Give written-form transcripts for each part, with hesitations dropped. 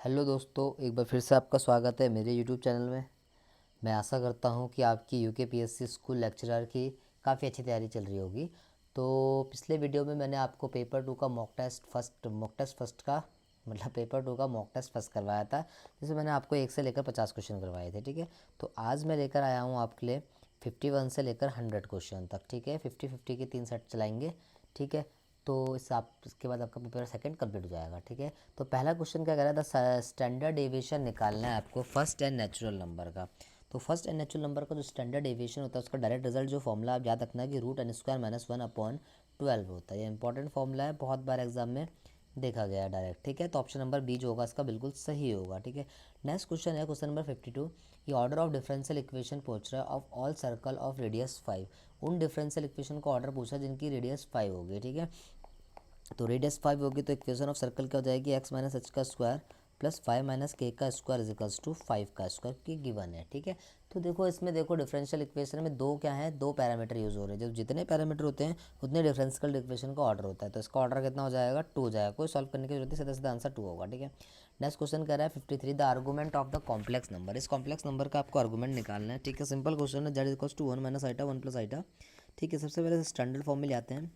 Hello दोस्तों, एक बार फिर से आपका स्वागत है मेरे यूट्यूब चैनल में। मैं आशा करता हूं कि आपकी यूकेपीएससी स्कूल लेक्चरर की काफ़ी अच्छी तैयारी चल रही होगी। तो पिछले वीडियो में मैंने आपको पेपर टू का मॉक टेस्ट फर्स्ट का मतलब पेपर टू का मॉक टेस्ट फर्स्ट करवाया था, जिसमें मैंने आपको 1 से लेकर 50 क्वेश्चन करवाए थे। ठीक है, तो आज मैं लेकर आया हूँ आपके लिए 51 से लेकर 100 क्वेश्चन तक। ठीक है, 50-50 के 3 सेट चलाएंगे। ठीक है, तो इसके बाद आपका पेपर सेकंड कंप्लीट हो जाएगा। ठीक है, तो पहला क्वेश्चन क्या कह रहा था, स्टैंडर्ड डेविएशन निकालना है आपको फर्स्ट एंड नेचुरल नंबर का। तो फर्स्ट एंड नेचुरल नंबर का जो स्टैंडर्ड डेविएशन होता है उसका डायरेक्ट रिजल्ट जो फॉर्मूला आप याद रखना है कि √n² - 1/12 होता है। ये इंपॉर्टेंट फॉर्मूला है, बहुत बार एग्जाम में देखा गया है डायरेक्ट। ठीक है, तो ऑप्शन नंबर बी जो होगा इसका बिल्कुल सही होगा। ठीक है, नेक्स्ट क्वेश्चन है क्वेश्चन नंबर 52। ये ऑर्डर ऑफ डिफरेंशियल इक्वेशन पूछ रहा है of all circle of radius 5। उन डिफरेंशियल इक्वेशन का ऑर्डर पूछा जिनकी रेडियस 5 होगी। ठीक है, तो रेडियस 5 होगी तो इक्वेशन ऑफ सर्कल क्या हो जाएगी, x - h² प्लस 5 - k² = 5 की गिवन है। ठीक है, तो देखो इसमें देखो डिफरेंशियल इक्वेशन में दो क्या है, दो पैरामीटर यूज हो रहे हैं। जो जितने पैरामीटर होते हैं उतने डिफरेंशियल इक्वेशन का ऑर्डर होता है। तो इसका ऑर्डर कितना हो जाएगा, 2 हो जाएगा। कोई सॉल्व करने की जरूरत है, सीधा सीधा आंसर 2 होगा। ठीक है, नेक्स्ट क्वेश्चन कह रहा है 53 the argument of the complex number. इस कॉम्प्लेक्स नंबर का आपको आर्गूमेंट निकालना है। ठीक है, सिंपल क्वेश्चन है, z = 1 - i 1 + i। ठीक है, सबसे पहले स्टैंडर्ड फॉर्म में ले आते हैं।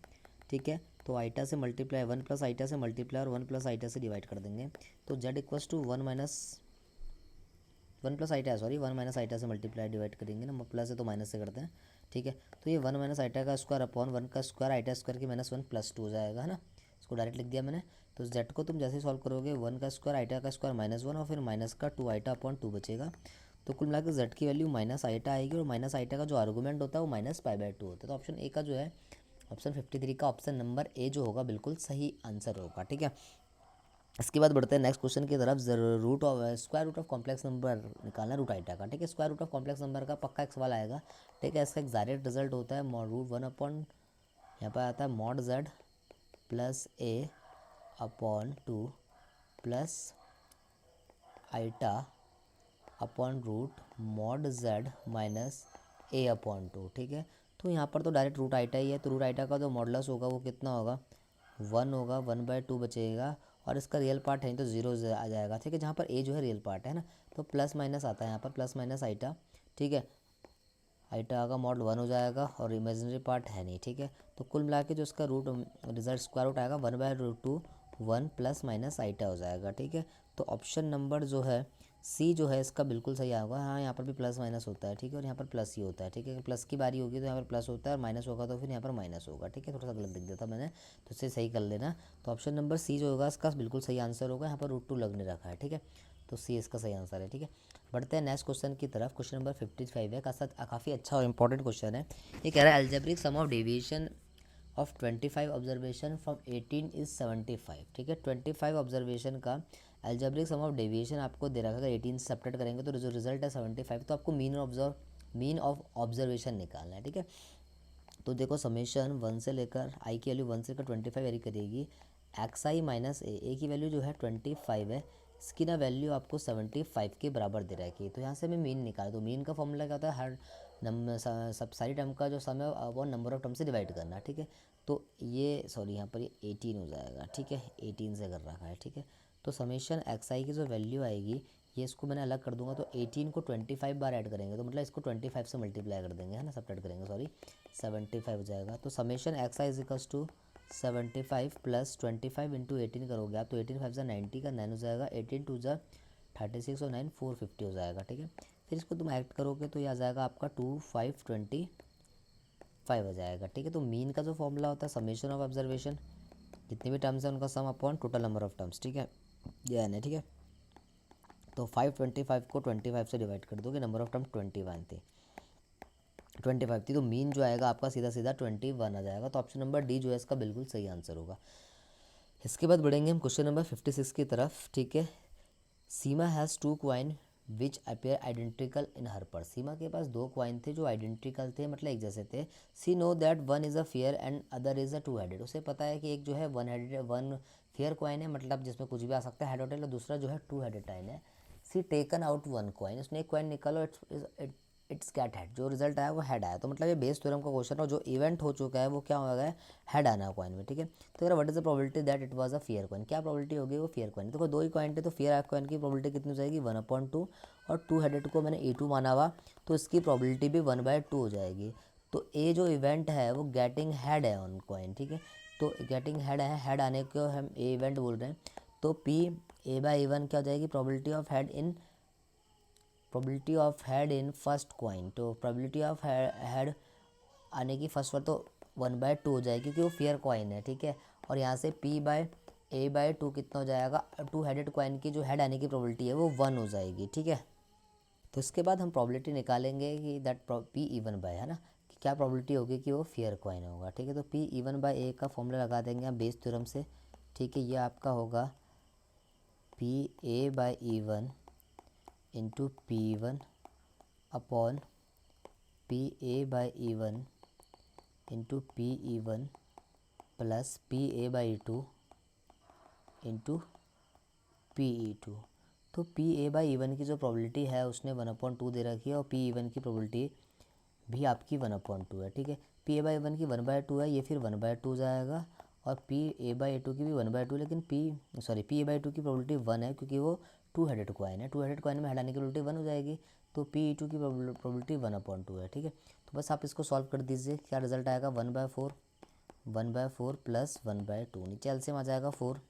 ठीक है, तो आइटा से मल्टीप्लाई 1 + आइटा से मल्टीप्लाई और 1 + आइटा से डिवाइड कर देंगे। तो z = 1 - आइटा से मल्टीप्लाई डिवाइड करेंगे ना, प्लस है तो माइनस से करते हैं। ठीक है, तो ये 1 - आइटा² अपॉन 1² आइटा² की -1 + 2 हो जाएगा, है ना। इसको डायरेक्ट लिख दिया मैंने। तो z को तुम जैसे ही सॉल्व करोगे 1² आइटा² -1 और फिर माइनस का 2 आइटा अपॉन 2 बचेगा। तो कुल मिलाकर z की वैल्यू माइनस आइटा आएगी और माइनस आइटा का जो आर्गूमेंट होता है वो -π/2 होता है। तो ऑप्शन ए का जो है, ऑप्शन 53 का ऑप्शन नंबर ए जो होगा बिल्कुल सही आंसर होगा। ठीक है, इसके बाद बढ़ते हैं नेक्स्ट क्वेश्चन की तरफ। Square root of complex number निकालना रूट आइटा का। ठीक है, square root of complex number का पक्का एक सवाल आएगा। ठीक है, इसका एक डायरेक्ट रिजल्ट होता है √1 अपॉन, यहाँ पर आता है mod z plus a upon 2 plus iota upon root mod z minus a upon 2। ठीक है, तो यहाँ पर तो डायरेक्ट रूट आइटा ही है, तो रूट आइटा का जो मॉडलस होगा वो कितना होगा, 1 होगा, 1/2 बचेगा और इसका रियल पार्ट है तो 0 आ जाएगा। ठीक है, जहाँ पर a जो है रियल पार्ट है ना, तो प्लस माइनस आता है यहाँ पर, प्लस माइनस आइटा। ठीक है, आइटा का मॉड 1 हो जाएगा और इमेजिनरी पार्ट है नहीं। ठीक है, तो कुल मिला के जो इसका रूट रिजल्ट स्क्वायर रूट आएगा 1/√2 1 प्लस माइनस आइटा हो जाएगा। ठीक है, तो ऑप्शन नंबर जो है सी जो है इसका बिल्कुल सही आएगा। हाँ, यहाँ पर भी प्लस माइनस होता है। ठीक है, और यहाँ पर प्लस ही होता है। ठीक है, प्लस की बारी होगी तो यहाँ पर प्लस होता है और माइनस होगा तो फिर यहाँ पर माइनस होगा। ठीक है, थोड़ा सा गलत दिख देता मैंने, तो इसे सही कर लेना। तो ऑप्शन नंबर सी जो होगा इसका बिल्कुल सही आंसर होगा। यहाँ पर √2 लगने रखा है। ठीक है, तो सी इसका सही आंसर है। ठीक है, बढ़ते हैं नेक्स्ट क्वेश्चन की तरफ। क्वेश्चन नंबर 55 है, काफ़ी अच्छा और इंपॉर्टेंट क्वेश्चन है। ये कह रहा है algebraic sum of deviation of 25 observation from 18 is 75। ठीक है, 25 ऑब्जर्वेशन का अलजेब्रिक सम ऑफ डेविएशन आपको दे रखा है। अगर 18 से सब्ट्रैक्ट करेंगे तो जो रिजल्ट है 75, तो आपको मीन ऑफ ऑब्जर्वेशन निकालना है। ठीक है, तो देखो समेशन 1 से लेकर आई की वैल्यू 1 से लेकर 25 वेरी करेगी। xi माइनस ए की वैल्यू जो है 25 है, इसकी ना वैल्यू आपको 75 के बराबर दे रखी। तो यहाँ से हमें मीन निकाल, तो मीन का फॉर्मूला क्या होता है, हर नंबर सब सारी टर्म का जो सम है वो नंबर ऑफ टर्म से डिवाइड करना। ठीक है, तो ये सॉरी यहाँ पर ये 18 हो जाएगा। ठीक है, 18 से कर रखा है। ठीक है, तो समेशन xi की जो वैल्यू आएगी, ये इसको मैंने अलग कर दूंगा, तो 18 को 25 बार ऐड करेंगे तो मतलब इसको 25 से मल्टीप्लाई कर देंगे, है ना, सब्ट्रैक्ट करेंगे, सॉरी 75 हो जाएगा। तो समेशन xi = 75 प्लस 25 इंटू 18 करोगे आप तो 18 5 90 का 9 हो जाएगा, 18 2 36 और 9 450 हो जाएगा। ठीक है, फिर इसको तुम ऐड करोगे तो ये आ जाएगा आपका 2525 हो जाएगा। ठीक है, तो मीन का जो फॉर्मूला होता है समेशन ऑफ ऑब्जर्वेशन, जितनी भी टर्म्स हैं उनका सम upon total number of terms. ठीक है, ये है। ठीक है, तो 525 को 25 से डिवाइड कर दोगे, नंबर ऑफ टर्म 21 थी, 25 थी, तो मीन जो आएगा आपका सीधा सीधा 21 आ जाएगा। तो ऑप्शन नंबर डी जो है इसका बिल्कुल सही आंसर होगा। इसके बाद बढ़ेंगे हम क्वेश्चन नंबर 56 की तरफ। ठीक है, Seema has 2 coin which appear identical in her purse. Seema के पास 2 क्वाइन थे जो आइडेंटिकल थे, मतलब एक जैसे थे। See know that one is a fair and other is a 2 headed. उसे पता है कि एक जो है 1 फेयर क्वाइन है, मतलब जिसमें कुछ भी आ सकता है, हेड और दूसरा जो है 2 हेडेड टाइन है। सी टेकन आउट 1 क्वाइन, उसने एक क्वाइन निकालो, इट्स गेट हेड, जो रिजल्ट आया वो हेड आया। तो मतलब ये बेस थ्योरम का क्वेश्चन है, और जो इवेंट हो चुका है वो क्या हो गया, हेड आना है कॉइन में, ठीक है। तो अगर what is the probability that it was a fair coin, क्या प्रोबेबिलिटी होगी वो फेयर कॉइन। देखो दो ही कॉइन थे तो फेयर कॉइन की प्रोबेबिलिटी कितनी हो जाएगी 1/2, और 2 हेडेड को मैंने A2 माना हुआ तो इसकी प्रोबेबिलिटी भी 1/2 हो जाएगी। तो ए जो इवेंट है वो गेटिंग हेड है ऑन कॉइन, ठीक है। तो गेटिंग हेड है, हेड आने को हम ए इवेंट बोल रहे हैं। तो पी A/A1 क्या हो जाएगी, probability of head in first coin. तो प्रोबेबिलिटी ऑफ हेड आने की फर्स्ट बार तो 1/2 हो जाएगी क्योंकि वो फेयर कॉइन है, ठीक है। और यहाँ से P/A/2 कितना हो जाएगा, 2 हेडेड कॉइन की जो हेड आने की प्रोबेबिलिटी है वो 1 हो जाएगी, ठीक है। तो इसके बाद हम प्रोबेबिलिटी निकालेंगे कि दैट P इवन बाय, है ना, कि क्या प्रोबेबिलिटी होगी कि वो फेयर कॉइन होगा, ठीक है। तो P इवन बाय A का फॉर्मूला लगा देंगे हम बेस थ्योरम से, ठीक है। ये आपका होगा PA/E1 into P1 upon PA/E1 into PE1 plus PA/E2 into PE2। तो PA/E1 की जो प्रोबेबिलिटी है उसने 1/2 दे रखी है, और PE1 की प्रोबेबिलिटी भी आपकी 1/2 है, ठीक है। PA/E1 की 1/2 है, ये फिर 1/2 जाएगा, और PA/E2 की भी 1/2, लेकिन PA/2 की प्रोबेबिलिटी 1 है क्योंकि वो 2 हेडेड कॉइन है। 2 हेडेड कॉइन में हेड आने की प्रोबेबिलिटी 1 हो जाएगी, तो PE2 की प्रोबेबिलिटी 1/2 है, ठीक है। तो बस आप इसको सॉल्व कर दीजिए, क्या रिजल्ट आएगा 1/4 प्लस 1/2, नीचे एलसीएम आ जाएगा 4,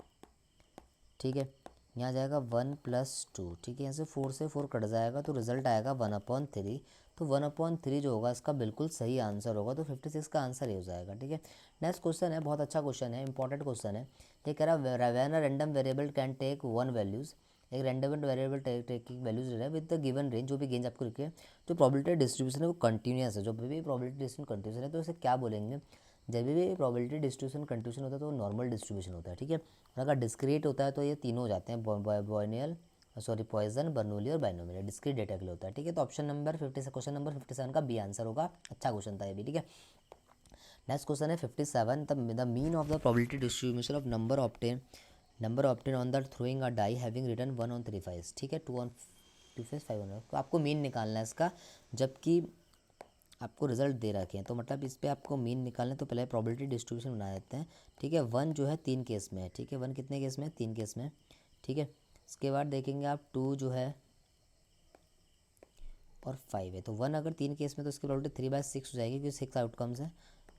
ठीक है। यहाँ जाएगा 1 + 2, ठीक है। यहाँ से 4 कट जाएगा तो रिजल्ट आएगा 1/3। तो 1/3 जो होगा इसका बिल्कुल सही आंसर होगा, तो 56 का आंसर ही हो जाएगा, ठीक है। नेक्स्ट क्वेश्चन है, बहुत अच्छा क्वेश्चन है, इंपॉर्टेंट क्वेश्चन है। ये कह रहा है when a random variable can take 1 values, एक रैंडम वेरिएबल टेकिंग वैल्यूज ले रहा है विद द गिवन रेंज, जो भी रेंज आपको रखी है, जो प्रोबेबिलिटी डिस्ट्रीब्यूशन है वो कंटिन्यूस है, जो भी प्रोबेबिलिटी डिस्ट्रीब्यूशन कंटिन्यूस है, तो इसे क्या बोलेंगे, जब भी प्रोबेबिलिटी डिस्ट्रीब्यूशन कंटिन्यूस होता है तो नॉर्मल डिस्ट्रीब्यूशन होता है, ठीक है। और अगर डिस्क्रीट होता है तो ये तीनों हो जाते हैं, पॉइसन, बर्नौली और बाइनोमियल, डिस्क्रीट डेटा के लिए होता है, ठीक है। तो ऑप्शन नंबर 50, क्वेश्चन नंबर 57 का बी आंसर होगा। अच्छा क्वेश्चन था ये भी, ठीक है। नेक्स्ट क्वेश्चन है 57, the mean of the probability distribution of number obtained on the throwing a die having return 1 on 3 5, ठीक है, 2 on 2 5 5 on, तो आपको मीन निकालना है इसका, जबकि आपको रिजल्ट दे रखे हैं। तो मतलब इस पर आपको मीन निकालना है, तो पहले प्रोबेबिलिटी डिस्ट्रीब्यूशन बना देते हैं, ठीक है। 1 जो है 3 केस में है, ठीक है। 1 कितने केस में है, 3 केस में, ठीक है। इसके बाद देखेंगे आप 2 जो है और 5 है। तो 1 अगर 3 केस में तो इसकी प्रोबेबिलिटी 3/6 हो जाएगी क्योंकि 6 आउटकम्स है,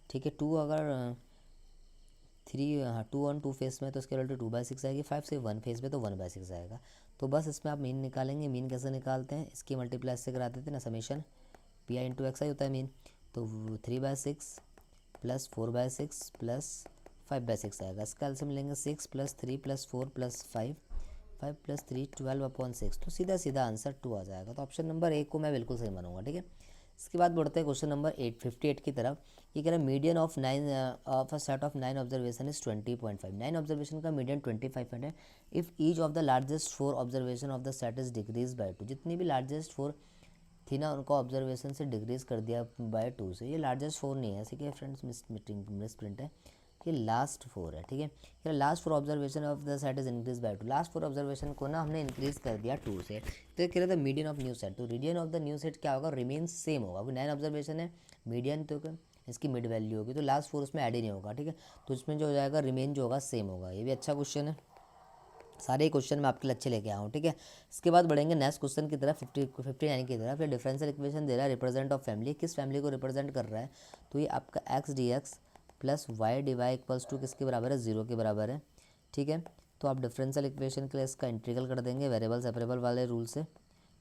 ठीक है। 2 अगर 2 on 2 फेस में तो इसकी प्रोबेबिलिटी 2/6 आएगी। 5 से 1 फेस में तो 1/6 आएगा। तो बस इसमें आप मीन निकालेंगे। मीन कैसे निकालते हैं, इसकी मल्टीप्लाई से करा देते हैं ना, समेशन PI इंटू XI होता है मीन। तो 3/6 प्लस 4/6 प्लस 5/6 आएगा। इसका एलसीएम लेंगे 6 + 3 + 4 + 5, 5 + 3 12/6, तो सीधा सीधा आंसर 2 आ जाएगा। तो ऑप्शन नंबर 1 को मैं बिल्कुल सही मानूंगा, ठीक है। इसके बाद बढ़ते हैं क्वेश्चन नंबर 58 की तरफ। ये कह रहा है median of 9 of a set of 9 observation is 20.5, 9 observation का मीडियन 25 है। If each of the largest 4 observation of the set is decrease by 2, जितनी भी लार्जेस्ट 4 थी ना उनको ऑब्जर्वेशन से डिक्रीज कर दिया बाय 2 से। ये लार्जेस्ट 4 नहीं है, ऐसे कि फ्रेंड्स मिस प्रिंट है, ये लास्ट 4 है, ठीक है। ये last 4 observation of the set is increase by 2, last 4 observation को ना हमने इंक्रीज कर दिया 2 से। तो ये कह रहे थे मीडियन ऑफ न्यू सेट, तो median of the new set क्या होगा, रिमेन्स सेम होगा, क्योंकि 9 ऑब्जर्वेशन है, मीडियन तो इसकी मिड वैल्यू होगी, तो लास्ट 4 उसमें ऐड ही नहीं होगा, ठीक है। तो इसमें जो हो जाएगा रिमेन जो होगा सेम होगा। ये भी अच्छा क्वेश्चन है, सारे क्वेश्चन मैं आपके लिए अच्छे लेके आया हूँ, ठीक है। इसके बाद बढ़ेंगे नेक्स्ट क्वेश्चन की तरफ, 59 की तरफ। ये डिफरेंशियल इक्वेशन दे रहा है, रिप्रेजेंट ऑफ फैमिली, किस फैमिली को रिप्रेजेंट कर रहा है, तो ये आपका x plus Y D Y equals to किसके बराबर है, 0 के बराबर है, ठीक है। तो आप डिफरेंशियल इक्वेशन के लिए इसका इंटीग्रल कर देंगे वेरिएबल सेपरेबल वाले रूल से,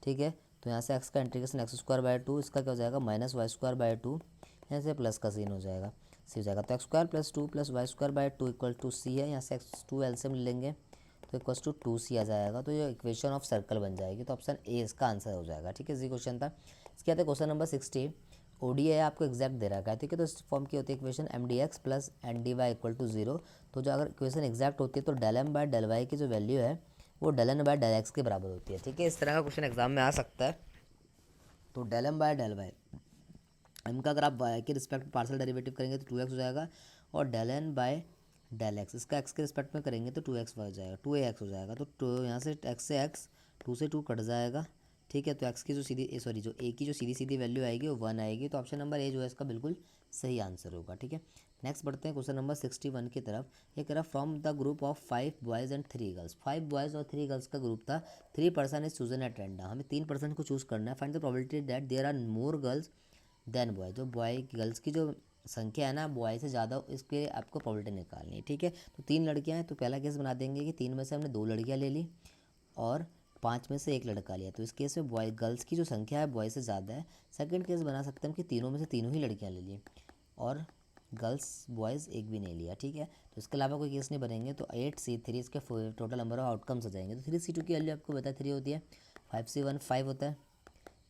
ठीक है। तो यहाँ से x का इंटीग्रेशन x²/2, इसका क्या हो जाएगा -y²/2, यहाँ से प्लस का सीन हो जाएगा, सी हो जाएगा। तो x² + 2 + y² / 2 = c है, यहाँ से x2 एलसीएम ले लेंगे तो इक्वल्स टू 2c आ जाएगा। तो ये इक्वेशन ऑफ सर्कल बन जाएगी। तो ऑप्शन ए इसका आंसर हो जाएगा, ठीक है। इसी क्वेश्चन था। इसके बाद क्वेश्चन नंबर 60, ODI आपको एग्जैक्ट दे रखा है, ठीक है। तो इस फॉर्म की होती है इक्वेशन MDX + NDY = 0। तो जो अगर इक्वेशन एग्जैक्ट होती है तो del M/del Y की जो वैल्यू है वो del N/del X के बराबर होती है, ठीक है। इस तरह का क्वेश्चन एग्जाम में आ सकता है। तो del M/del Y M का अगर आप y के रिस्पेक्ट में पार्शियल डेरिवेटिव करेंगे तो 2x हो जाएगा, और del N/del X इसका x के रिस्पेक्ट में करेंगे तो 2x हो जाएगा, 2ax हो जाएगा। तो यहाँ से x से x 2 से 2 कट जाएगा, ठीक है। तो एक्स की जो जो ए की जो सीधी सीधी वैल्यू आएगी वो 1 आएगी। तो ऑप्शन नंबर ए जो है इसका बिल्कुल सही आंसर होगा। ठीक है। नेक्स्ट बढ़ते हैं क्वेश्चन नंबर 61 की तरफ। ये कह रहा from the group of 5 boys and 3 girls. 5 boys और 3 गर्ल्स का ग्रुप था। 3 person is chosen at random. हमें 3 पर्सन को चूज़ करना है। Find the probability that there are more girls than boy. जो बॉय गर्ल्स की जो संख्या है ना बॉय से ज़्यादा, इसके आपको प्रोबेबिलिटी निकालनी है। ठीक है। तो 3 लड़कियाँ हैं, तो पहला केस बना देंगे कि 3 में से हमने 2 लड़कियाँ ले ली और 5 में से 1 लड़का लिया। तो इस केस में बॉय गर्ल्स की जो संख्या है बॉय से ज़्यादा है। सेकंड केस बना सकते हैं कि तीनों में से तीनों ही लड़कियां ले ली और गर्ल्स बॉयज़ एक भी नहीं लिया। ठीक है। तो इसके अलावा कोई केस नहीं बनेंगे। तो 8C3 इसके टोटल नंबर ऑफ आउटकम्स हो जाएंगे। तो 3C2 की वैल्यू आपको पता है 3 होती है, 5C1 5 होता है,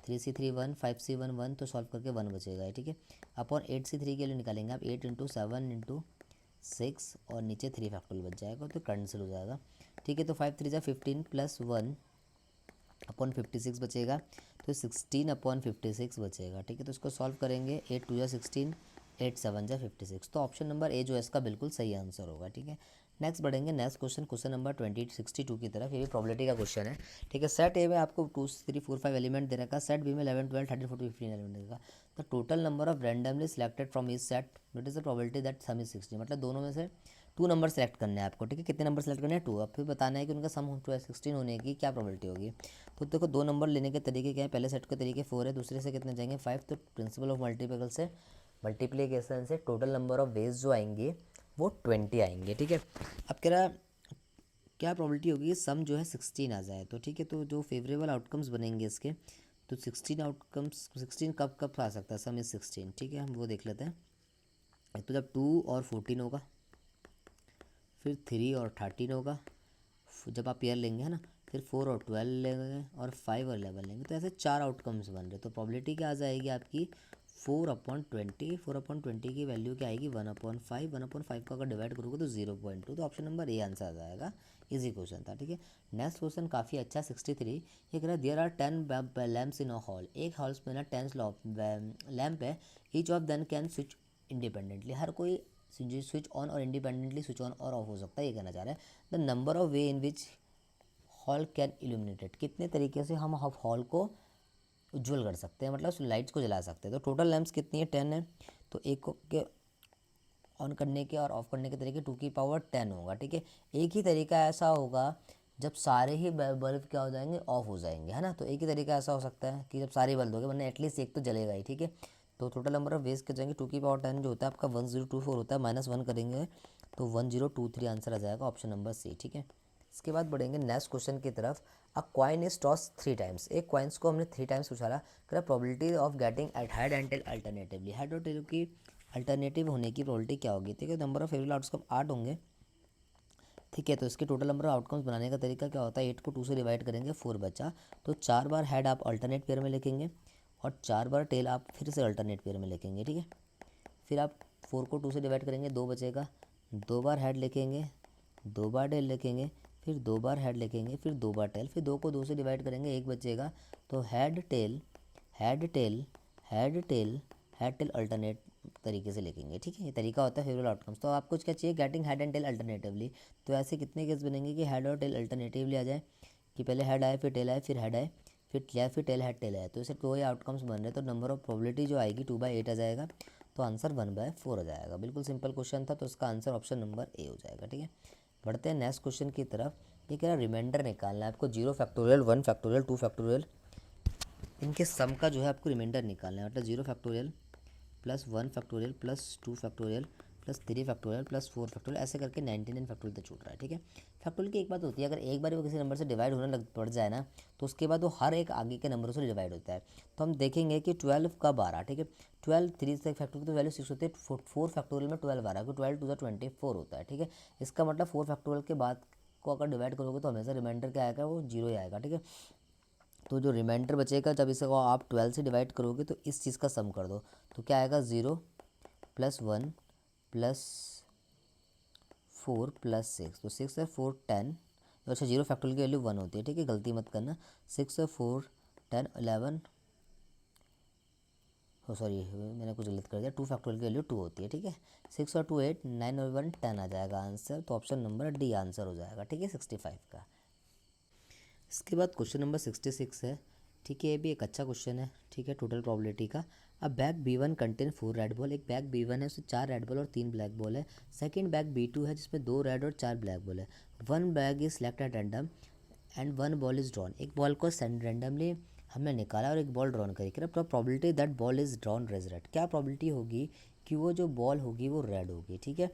3C3 1, 5C1 1, तो सॉल्व करके 1 बचेगा। ठीक है। अपॉन 8C3 के लिए निकालेंगे आप 8 × 7 × 6 और नीचे 3 फैक्टोरियल बच जाएगा, तो कैंसिल हो जाएगा। ठीक है। तो 5 3 15 + 1 अपॉन 56 बचेगा। तो 16 अपॉन 56 बचेगा। ठीक है। तो इसको सॉल्व करेंगे 8 2 16, 8 7 56। तो ऑप्शन नंबर ए जो है इसका बिल्कुल सही आंसर होगा। ठीक है। नेक्स्ट बढ़ेंगे नेक्स्ट क्वेश्चन नंबर 62 की तरफ। ये भी प्रोबेबिलिटी का क्वेश्चन है। ठीक है। सेट ए में आपको 2 3 4 5 एलिमेंट दे रखा। सेट बी में 11 12 13 14 15 एलिमेंट देगा। The total number of randomly selected from इस set what is the probability that sum is 60। मतलब दोनों में से 2 नंबर सेलेक्ट करने हैं आपको। ठीक है। कितने नंबर सेलेक्ट करने हैं? 2। अब फिर बताना है कि उनका सम 16 होने की क्या प्रोबेबिलिटी होगी। तो देखो 2 नंबर लेने के तरीके क्या है। पहले सेट के तरीके 4 है, दूसरे से कितने जाएंगे 5। तो प्रिंसिपल ऑफ मल्टीप्लिकेशन से टोटल नंबर ऑफ वेज जो आएंगे वो 20 आएंगे। ठीक है। अब कह रहा क्या प्रोबेबिलिटी होगी सम जो है 16 आ जाए। तो ठीक है। तो जो फेवरेबल आउटकम्स बनेंगे इसके, तो 16 आउटकम्स 16 कब कब आ सकता है सम इज 16। ठीक है। हम वो देख लेते हैं। एक तो जब 2 और 14 होगा, फिर 3 और 13 होगा, जब आप पेयर लेंगे है ना, फिर 4 और 12 लेंगे और 5 और 11 लेंगे। तो ऐसे 4 आउटकम्स बन रहे। तो प्रोबेबिलिटी क्या आ जाएगी आपकी 4/20। 4/20 की वैल्यू क्या आएगी 1/5। 1/5 को अगर डिवाइड करोगे तो 0.2। तो ऑप्शन नंबर ए आंसर आ जाएगा। इजी क्वेश्चन था। ठीक है। नेक्स्ट क्वेश्चन काफ़ी अच्छा 63। ये कह रहा है there are 10 lamps in a hall. एक हॉल्स में ना 10 लैम्प है। Each of them can switch independently. हर कोई स्विच ऑन और इंडिपेंडेंटली स्विच ऑन और ऑफ हो सकता है। ये कहना चाह रहा है the number of way in which hall can illuminated. कितने तरीके से हम हॉल को उज्ज्वल कर सकते हैं, मतलब उस लाइट्स को जला सकते हैं। तो टोटल लैंप्स कितनी है 10 है। तो एक के ऑन करने के और ऑफ करने के तरीके 2 की पावर 10 होगा। ठीक है। एक ही तरीका ऐसा होगा जब सारे ही बल्ब क्या हो जाएंगे ऑफ हो जाएंगे, है ना। तो एक ही तरीका ऐसा हो सकता है कि जब सारे बल्ब हो गए, वरना एटलीस्ट एक तो जलेगा ही। ठीक है। तो टोटल नंबर ऑफ वेज के जाएंगे 2 की पावर 10 जो होता है आपका 1024 होता है, -1 करेंगे तो 1023 आंसर आ जाएगा ऑप्शन नंबर सी। ठीक है। इसके बाद बढ़ेंगे नेक्स्ट क्वेश्चन की तरफ। A coin is toss 3 times. एक कॉइन्स को हमने 3 टाइम्स उछाला। कह probability of getting at head and tail alternatively. Head और टेल की अल्टरनेटिव होने की प्रोबेबिलिटी क्या होगी। ठीक है। नंबर ऑफ फेवरेबल आउटकम 8 होंगे। ठीक है। तो इसके टोटल नंबर ऑफ आउटकम्स बनाने का तरीका क्या होता है 8 को 2 से डिवाइड करेंगे 4 बचा। तो 4 बार हेड आप अल्टरनेट पेयर में लिखेंगे और 4 बार टेल आप फिर से अल्टरनेट पेयर में लिखेंगे। ठीक है। फिर आप 4 को 2 से डिवाइड करेंगे 2 बचेगा। 2 बार हेड लिखेंगे, 2 बार टेल लिखेंगे, फिर 2 बार हेड लिखेंगे, फिर 2 बार टेल, फिर 2 को 2 से डिवाइड करेंगे 1 बचेगा। तो head tail head tail head tail head tail alternate तरीके से लिखेंगे। ठीक है। ये तरीका होता है फेवरेबल आउटकम्स। तो आपको क्या चाहिए getting head and tail alternatively. तो ऐसे कितने केस बनेंगे कि हेड और टेल अल्टरनेटिवली आ जाए, कि पहले हेड आए फिर टेल आए फिर हेड आए फिर टेल आए फिर टेल हेड टेल आए। तो इसे 2 आउटकम्स बन रहे। तो नंबर ऑफ प्रोबेबिलिटी जो आएगी 2/8 आ जाएगा। तो आंसर 1/4 हो जाएगा। बिल्कुल सिंपल क्वेश्चन था। तो इसका आंसर ऑप्शन नंबर ए हो जाएगा। ठीक है। बढ़ते हैं नेक्स्ट क्वेश्चन की तरफ। ये कह रहा है रिमाइंडर निकालना है आपको 0 फैक्टोरियल 1 फैक्टोरियल 2 फैक्टोरियल, इनके सम का जो है आपको रिमाइंडर निकालना है। मतलब 0 factorial plus 1 factorial plus 2 factorial plus 3 factorial plus 4 factorial, ऐसे करके 99 फैक्टोरियल तक छूट रहा है। ठीक है। फैक्टोरियल की एक बात होती है, अगर एक बार वो किसी नंबर से डिवाइड होने लग पड़ जाए ना, तो उसके बाद वो हर एक आगे के नंबरों से डिवाइड होता है। तो हम देखेंगे कि 12 का 12। ठीक है। 12 3 से फैक्टोरियल तो वैल्यू 6 होती है। 4 फैक्टोरियल में 12 आ रहा है, 12 2 24 होता है। ठीक है। इसका मतलब 4 फैक्टोरियल के बाद को अगर डिवाइड करोगे तो हमेशा रिमाइंडर क्या आएगा वो 0 ही आएगा। ठीक है। तो जो रिमाइंडर बचेगा जब इसे आप 12 से डिवाइड करोगे तो इस चीज़ का सम कर दो, तो क्या आएगा 0 + 1 + 4 + 6। तो 6 है 4 10। अच्छा 0 फैक्टोरियल की वैल्यू 1 होती है। ठीक है। गलती मत करना। 6 है 4 10 11। हो सॉरी मैंने कुछ गलत कर दिया। 2 फैक्टोरियल की वैल्यू 2 होती है। ठीक है। 6 और 2 8 9 और 1 10 आ जाएगा आंसर। तो ऑप्शन नंबर डी आंसर हो जाएगा। ठीक है। 65 का। इसके बाद क्वेश्चन नंबर 66 है। ठीक है, ये भी एक अच्छा क्वेश्चन है, ठीक है, टोटल प्रोबेबिलिटी का। अब bag B1 contain 4 red ball, एक बैग B1 है उसमें 4 रेड बॉल और 3 ब्लैक बॉल है। सेकंड बैग B2 है जिसमें 2 रेड और 4 ब्लैक बॉल है। One bag is select at random and one ball is drawn, एक बॉल को रैंडमली हमने निकाला और एक बॉल ड्रॉन करी। Probability that ball is drawn raise red, क्या प्रोबेबिलिटी होगी कि वो जो बॉल होगी वो रेड होगी, ठीक है।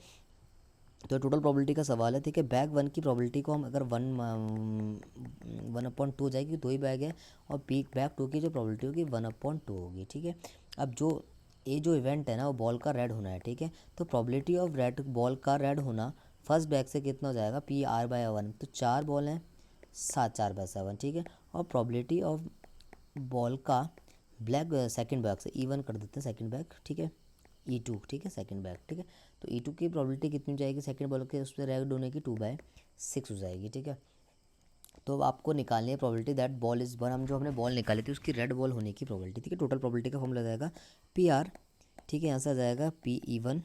तो टोटल प्रोबेबिलिटी का सवाल है, ठीक है। बैग 1 की प्रोबेबिलिटी को हम अगर 1/2 जाएगी, 2 ही बैग है, और बैग 2 की जो प्रोबेबिलिटी होगी 1/2 होगी, ठीक है। अब जो इवेंट है ना वो बॉल का रेड होना है, ठीक है। तो प्रोबेबिलिटी ऑफ रेड बॉल का रेड होना फर्स्ट बैग से कितना हो जाएगा, PR/1, तो 4 बॉल हैं 7, 4/7, ठीक है। और प्रोबेबिलिटी ऑफ बॉल का ब्लैक सेकंड बैग से E1 कर देते हैं, सेकंड बैग, ठीक है, E2, ठीक है, सेकंड बैग, ठीक है। तो E2 की प्रोबेबिलिटी कितनी हो जाएगी सेकंड बॉल के उस पर रेड होने की, 2/6 हो जाएगी, ठीक है। तो आपको निकालनी है probability that ball is one, हम जो हमने बॉल निकाली थी उसकी रेड बॉल होने की प्रोबेबिलिटी, ठीक है। टोटल प्रोबेबिलिटी का फॉर्मूला जाएगा PR, ठीक है, यहाँ से आ जाएगा PE1,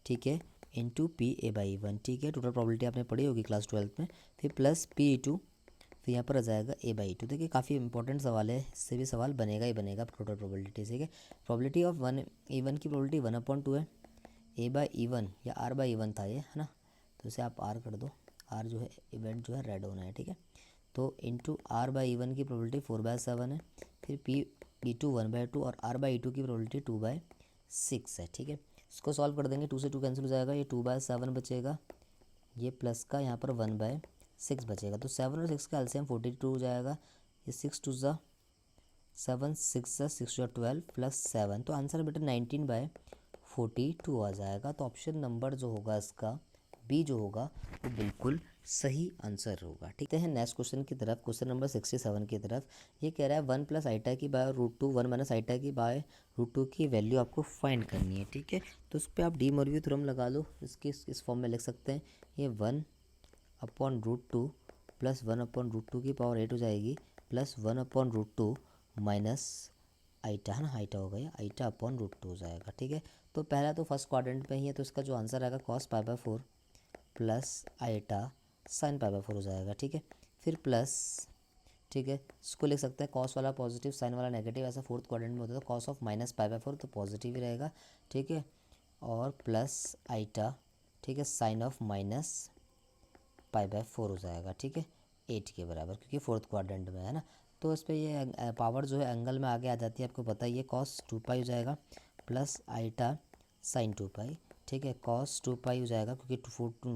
ठीक है, इंटू PA/1, ठीक है। टोटल प्रोबेबिलिटी आपने पढ़ी होगी क्लास 12 में। फिर प्लस PE2, फिर यहाँ पर आ जाएगा A/2। देखिए काफ़ी इंपॉर्टेंट सवाल है, इससे भी सवाल बनेगा ही बनेगा टोटल प्रोबेबिलिटी, ठीक है। प्रोबेबिलिटी ऑफ E1 की प्रोबेबिलिटी 1/2 है, A/E1 या R/E1 था ये, है ना, तो इसे आप R कर दो। R जो है इवेंट जो है रेड होना है, ठीक है। तो इंटू R/E1 की प्रोबेबिलिटी 4/7 है, फिर PE2 1/2 और R/E2 की प्रोबेबिलिटी 2/6 है, ठीक है। इसको सॉल्व कर देंगे, 2 से 2 कैंसिल हो जाएगा, ये 2/7 बचेगा, ये प्लस का यहाँ पर 1/6 बचेगा। तो 7 और 6 का एलसीएम 42 हो जाएगा, ये 6 2 ज़ा 7, 6 ज़ा 6 ज़ा 12 प्लस 7, तो आंसर बेटा 19/42 आ जाएगा। तो ऑप्शन नंबर जो होगा इसका बी जो होगा वो बिल्कुल सही आंसर होगा, ठीक है। नेक्स्ट क्वेश्चन की तरफ, क्वेश्चन नंबर 67 की तरफ, ये कह रहा है 1 + आइटा की बाय √2 1 - आइटा की बाय √2 की वैल्यू आपको फाइंड करनी है, ठीक है। तो उस पर आप डी मोरवी थ्योरम लगा लो, इस फॉर्म में लिख सकते हैं, ये 1/√2 प्लस 1/√2 की पावर 8 हो जाएगी, प्लस 1/√2 माइनस आइटा, है ना, आइटा हो गया, आइटा/√2 हो जाएगा, ठीक है। तो पहला तो फर्स्ट क्वाड्रेंट में ही है, तो इसका जो आंसर आएगा cos π/4 प्लस आइटा sin π/4 हो जाएगा, ठीक है। फिर प्लस, ठीक है, इसको लिख सकते हैं कॉस वाला पॉजिटिव साइन वाला नेगेटिव, ऐसा फोर्थ क्वाड्रेंट में होता है, तो cos ऑफ -π/4 तो पॉजिटिव ही रहेगा, ठीक है। और प्लस आइटा, ठीक है, साइन ऑफ -π/4 हो जाएगा, ठीक है, 8 के बराबर, क्योंकि फोर्थ क्वाड्रेंट में है ना। तो इस पर ये पावर जो है एंगल में आगे आ जाती है, आपको पता ही है, cos 2π हो जाएगा प्लस आइटा साइन 2π, ठीक है, cos 2π हो जाएगा, क्योंकि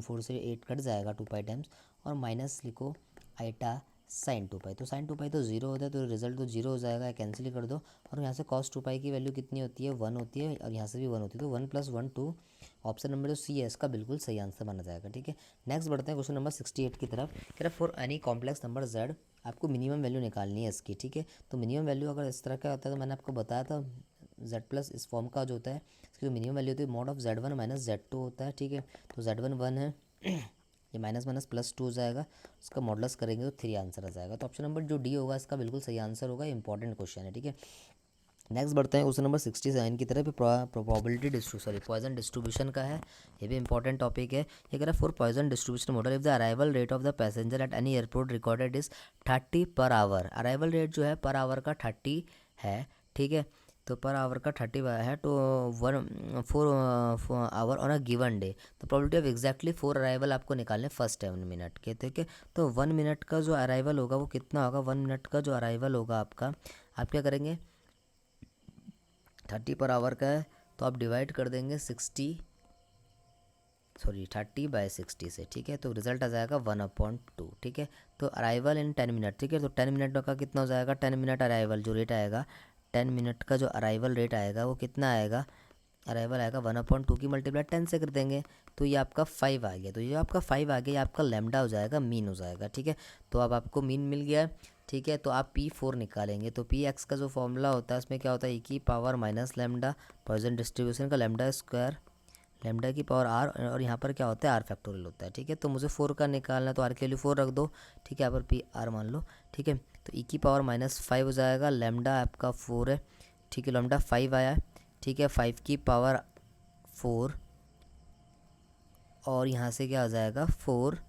4 से 8 कट जाएगा 2π टाइम्स, और माइनस लिखो आइटा साइन 2π, तो साइन 2π तो 0 होता है, तो रिजल्ट तो 0 हो जाएगा, कैंसिल ही कर दो। और यहाँ से cos 2π की वैल्यू कितनी होती है, 1 होती है, और यहाँ से भी 1 होती है, तो 1 + 1 2, ऑप्शन नंबर जो सी है इसका बिल्कुल सही आंसर माना जाएगा, ठीक है। नेक्स्ट बढ़ते हैं क्वेश्चन नंबर 68 की तरफ, कह रहा for any complex number z आपको मिनिमम वैल्यू निकालनी है इसकी, ठीक है। तो मिनिमम वैल्यू अगर इस तरह का होता है, तो मैंने आपको बताया था z+ इस फॉर्म का जो होता है, इसकी जो मिनिमम वैल्यू होती है mod ऑफ z1 - z2 होता है, ठीक है। तो z1 1 है, ये माइनस +2 हो जाएगा, उसका मॉडल्स करेंगे तो 3 आंसर आ जाएगा। तो ऑप्शन नंबर जो डी होगा इसका बिल्कुल सही आंसर होगा, इंपॉर्टेंट क्वेश्चन है, ठीक है। नेक्स्ट बढ़ते हैं क्वेश्चन नंबर 67 की तरफ, पॉइजन डिस्ट्रीब्यूशन का है, ये भी इंपॉर्टेंट टॉपिक है। ये कह रहा है for Poisson distribution model if the arrival rate of the passenger at any airport recorded is 30 per hour, arrival rate जो है पर आवर का 30 है, ठीक है। तो पर आवर का 30 है, तो 4 hour on a given day, तो प्रोबेबिलिटी ऑफ एग्जैक्टली 4 अराइवल आपको निकालने फर्स्ट 1 मिनट के, ठीक है। तो 1 मिनट का जो अराइवल होगा वो कितना होगा, 1 मिनट का जो अराइवल होगा आपका, आप क्या करेंगे, 30 पर आवर का है, तो आप डिवाइड कर देंगे 30/60 से, ठीक है। तो रिजल्ट आ जाएगा 1/2, ठीक है। तो अराइवल इन 10 मिनट, ठीक है। तो 10 मिनट का कितना हो जाएगा, 10 मिनट अराइवल जो रेट आएगा, 10 मिनट का जो अराइवल रेट आएगा वो कितना आएगा, अराइवल आएगा 1/2 की मल्टीप्लाई 10 से कर देंगे, तो ये आपका 5 आ गया। तो ये आपका 5 आ गया, ये आपका लैम्डा हो जाएगा, मीन हो जाएगा, ठीक है। तो अब आपको मीन मिल गया है, ठीक है। तो आप P4 निकालेंगे, तो Px का जो फॉर्मूला होता है उसमें क्या होता है, e की power minus lambda, poison distribution का लैम्डा स्क्वायर, लैम्डा की पावर r, और यहाँ पर क्या होता है r फैक्टोरियल होता है, ठीक है। तो मुझे 4 का निकालना है, तो r के लिए 4 रख दो, ठीक है, यहाँ पर PR मान लो, ठीक है। तो e की पावर -5 हो जाएगा, लैम्डा आपका 4 है, ठीक है, लैम्डा 5 आया है, ठीक है, 5 की पावर 4, और यहाँ से क्या आ जाएगा 4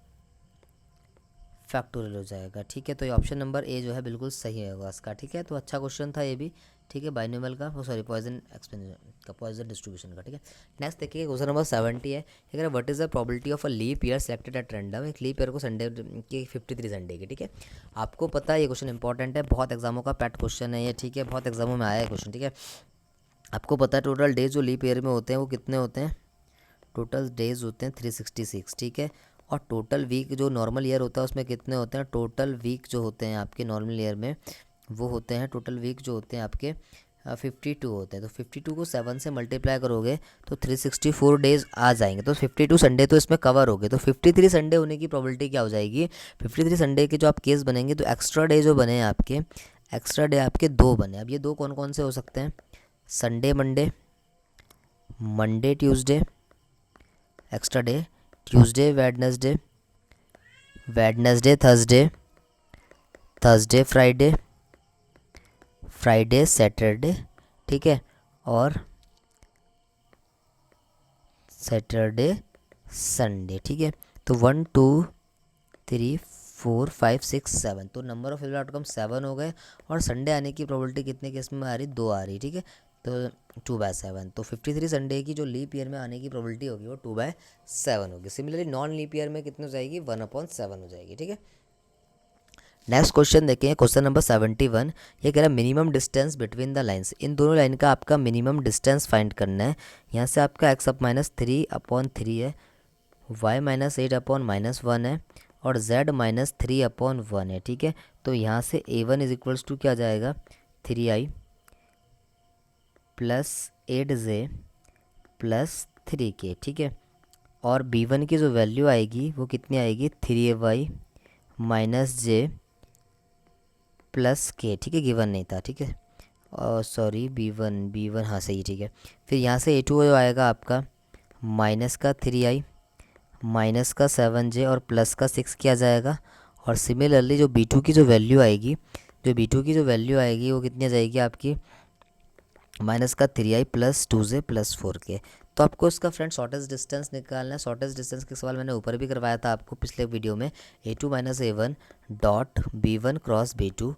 फैक्टोरियल हो जाएगा। ठीक है, तो ये ऑप्शन नंबर ए जो है बिल्कुल सही होगा इसका। ठीक है, तो अच्छा क्वेश्चन था ये भी। ठीक है, बाइनोमियल का, सॉरी पॉइजन एक्सपेंशन का, पॉइजन डिस्ट्रीब्यूशन का। ठीक है, नेक्स्ट देखिए क्वेश्चन नंबर 70 है। ये कह रहा है what is the probability of a leap year selected at random. एक लीप ईयर को संडे की 53 संडे की। ठीक है, आपको पता है ये क्वेश्चन इंपॉर्टेंट है, बहुत एग्जामों का पैट क्वेश्चन है ये। ठीक है, बहुत एग्जामों में आया है क्वेश्चन। ठीक है, आपको पता है टोटल डेज जो लीप ईयर में होते हैं वो कितने होते हैं? टोटल डेज होते हैं 366। ठीक है, और टोटल वीक जो नॉर्मल ईयर होता है उसमें कितने होते हैं? टोटल वीक जो होते हैं आपके नॉर्मल ईयर में वो होते हैं, टोटल वीक जो होते हैं आपके 52 होते हैं। तो 52 को 7 से मल्टीप्लाई करोगे तो 364 डेज आ जाएंगे। तो 52 संडे तो इसमें कवर हो गए। तो 53 संडे होने की प्रोबेबिलिटी क्या हो जाएगी? 53 संडे के जो आप केस बनेंगे तो एक्स्ट्रा डे जो बने आपके, एक्स्ट्रा डे आपके 2 बने। अब ये 2 कौन कौन से हो सकते हैं? Sunday Monday, Monday Tuesday, extra day Tuesday Wednesday, Wednesday Thursday, Thursday Friday, Friday Saturday. ठीक है, और सैटरडे संडे। ठीक है, तो 1 2 3 4 5 6 7, तो नंबर ऑफ आउटकम 7 हो गए। और संडे आने की प्रोबेबिलिटी कितने केस में आ रही? 2 आ रही। ठीक है, तो 2/7। तो 53 संडे की जो लीप ईयर में आने की प्रोबेबिलिटी होगी वो 2/7 होगी। सिमिलरली नॉन लीप ईयर में कितनी हो जाएगी? 1/7 हो जाएगी। ठीक है, नेक्स्ट क्वेश्चन देखें, क्वेश्चन नंबर 71। ये कह रहा है minimum distance between the lines. इन दोनों लाइन का आपका मिनिमम डिस्टेंस फाइंड करना है। यहाँ से आपका x अप -3/3 है, y -8/-1 है, और z -3/1 है। ठीक है, तो यहाँ से a1 इज इक्वल्स टू क्या जाएगा? 3i + 8j + 3k। ठीक है, और b1 की जो वैल्यू आएगी वो कितनी आएगी? 3ay -j +k। ठीक है, गिवन नहीं था। ठीक है, और सॉरी b1 हाँ सही। ठीक है, फिर यहाँ से a2 जो आएगा आपका -3i -7j और +6 किया जाएगा। और सिमिलरली जो b2 की जो वैल्यू आएगी, वो कितनी आ जाएगी आपकी? -3i + 2j + 4k। तो आपको इसका फ्रेंड शॉर्टेस्ट डिस्टेंस निकालना है। शॉर्टेस्ट डिस्टेंस के सवाल मैंने ऊपर भी करवाया था आपको पिछले वीडियो में। a2 - a1 dot b1 cross b2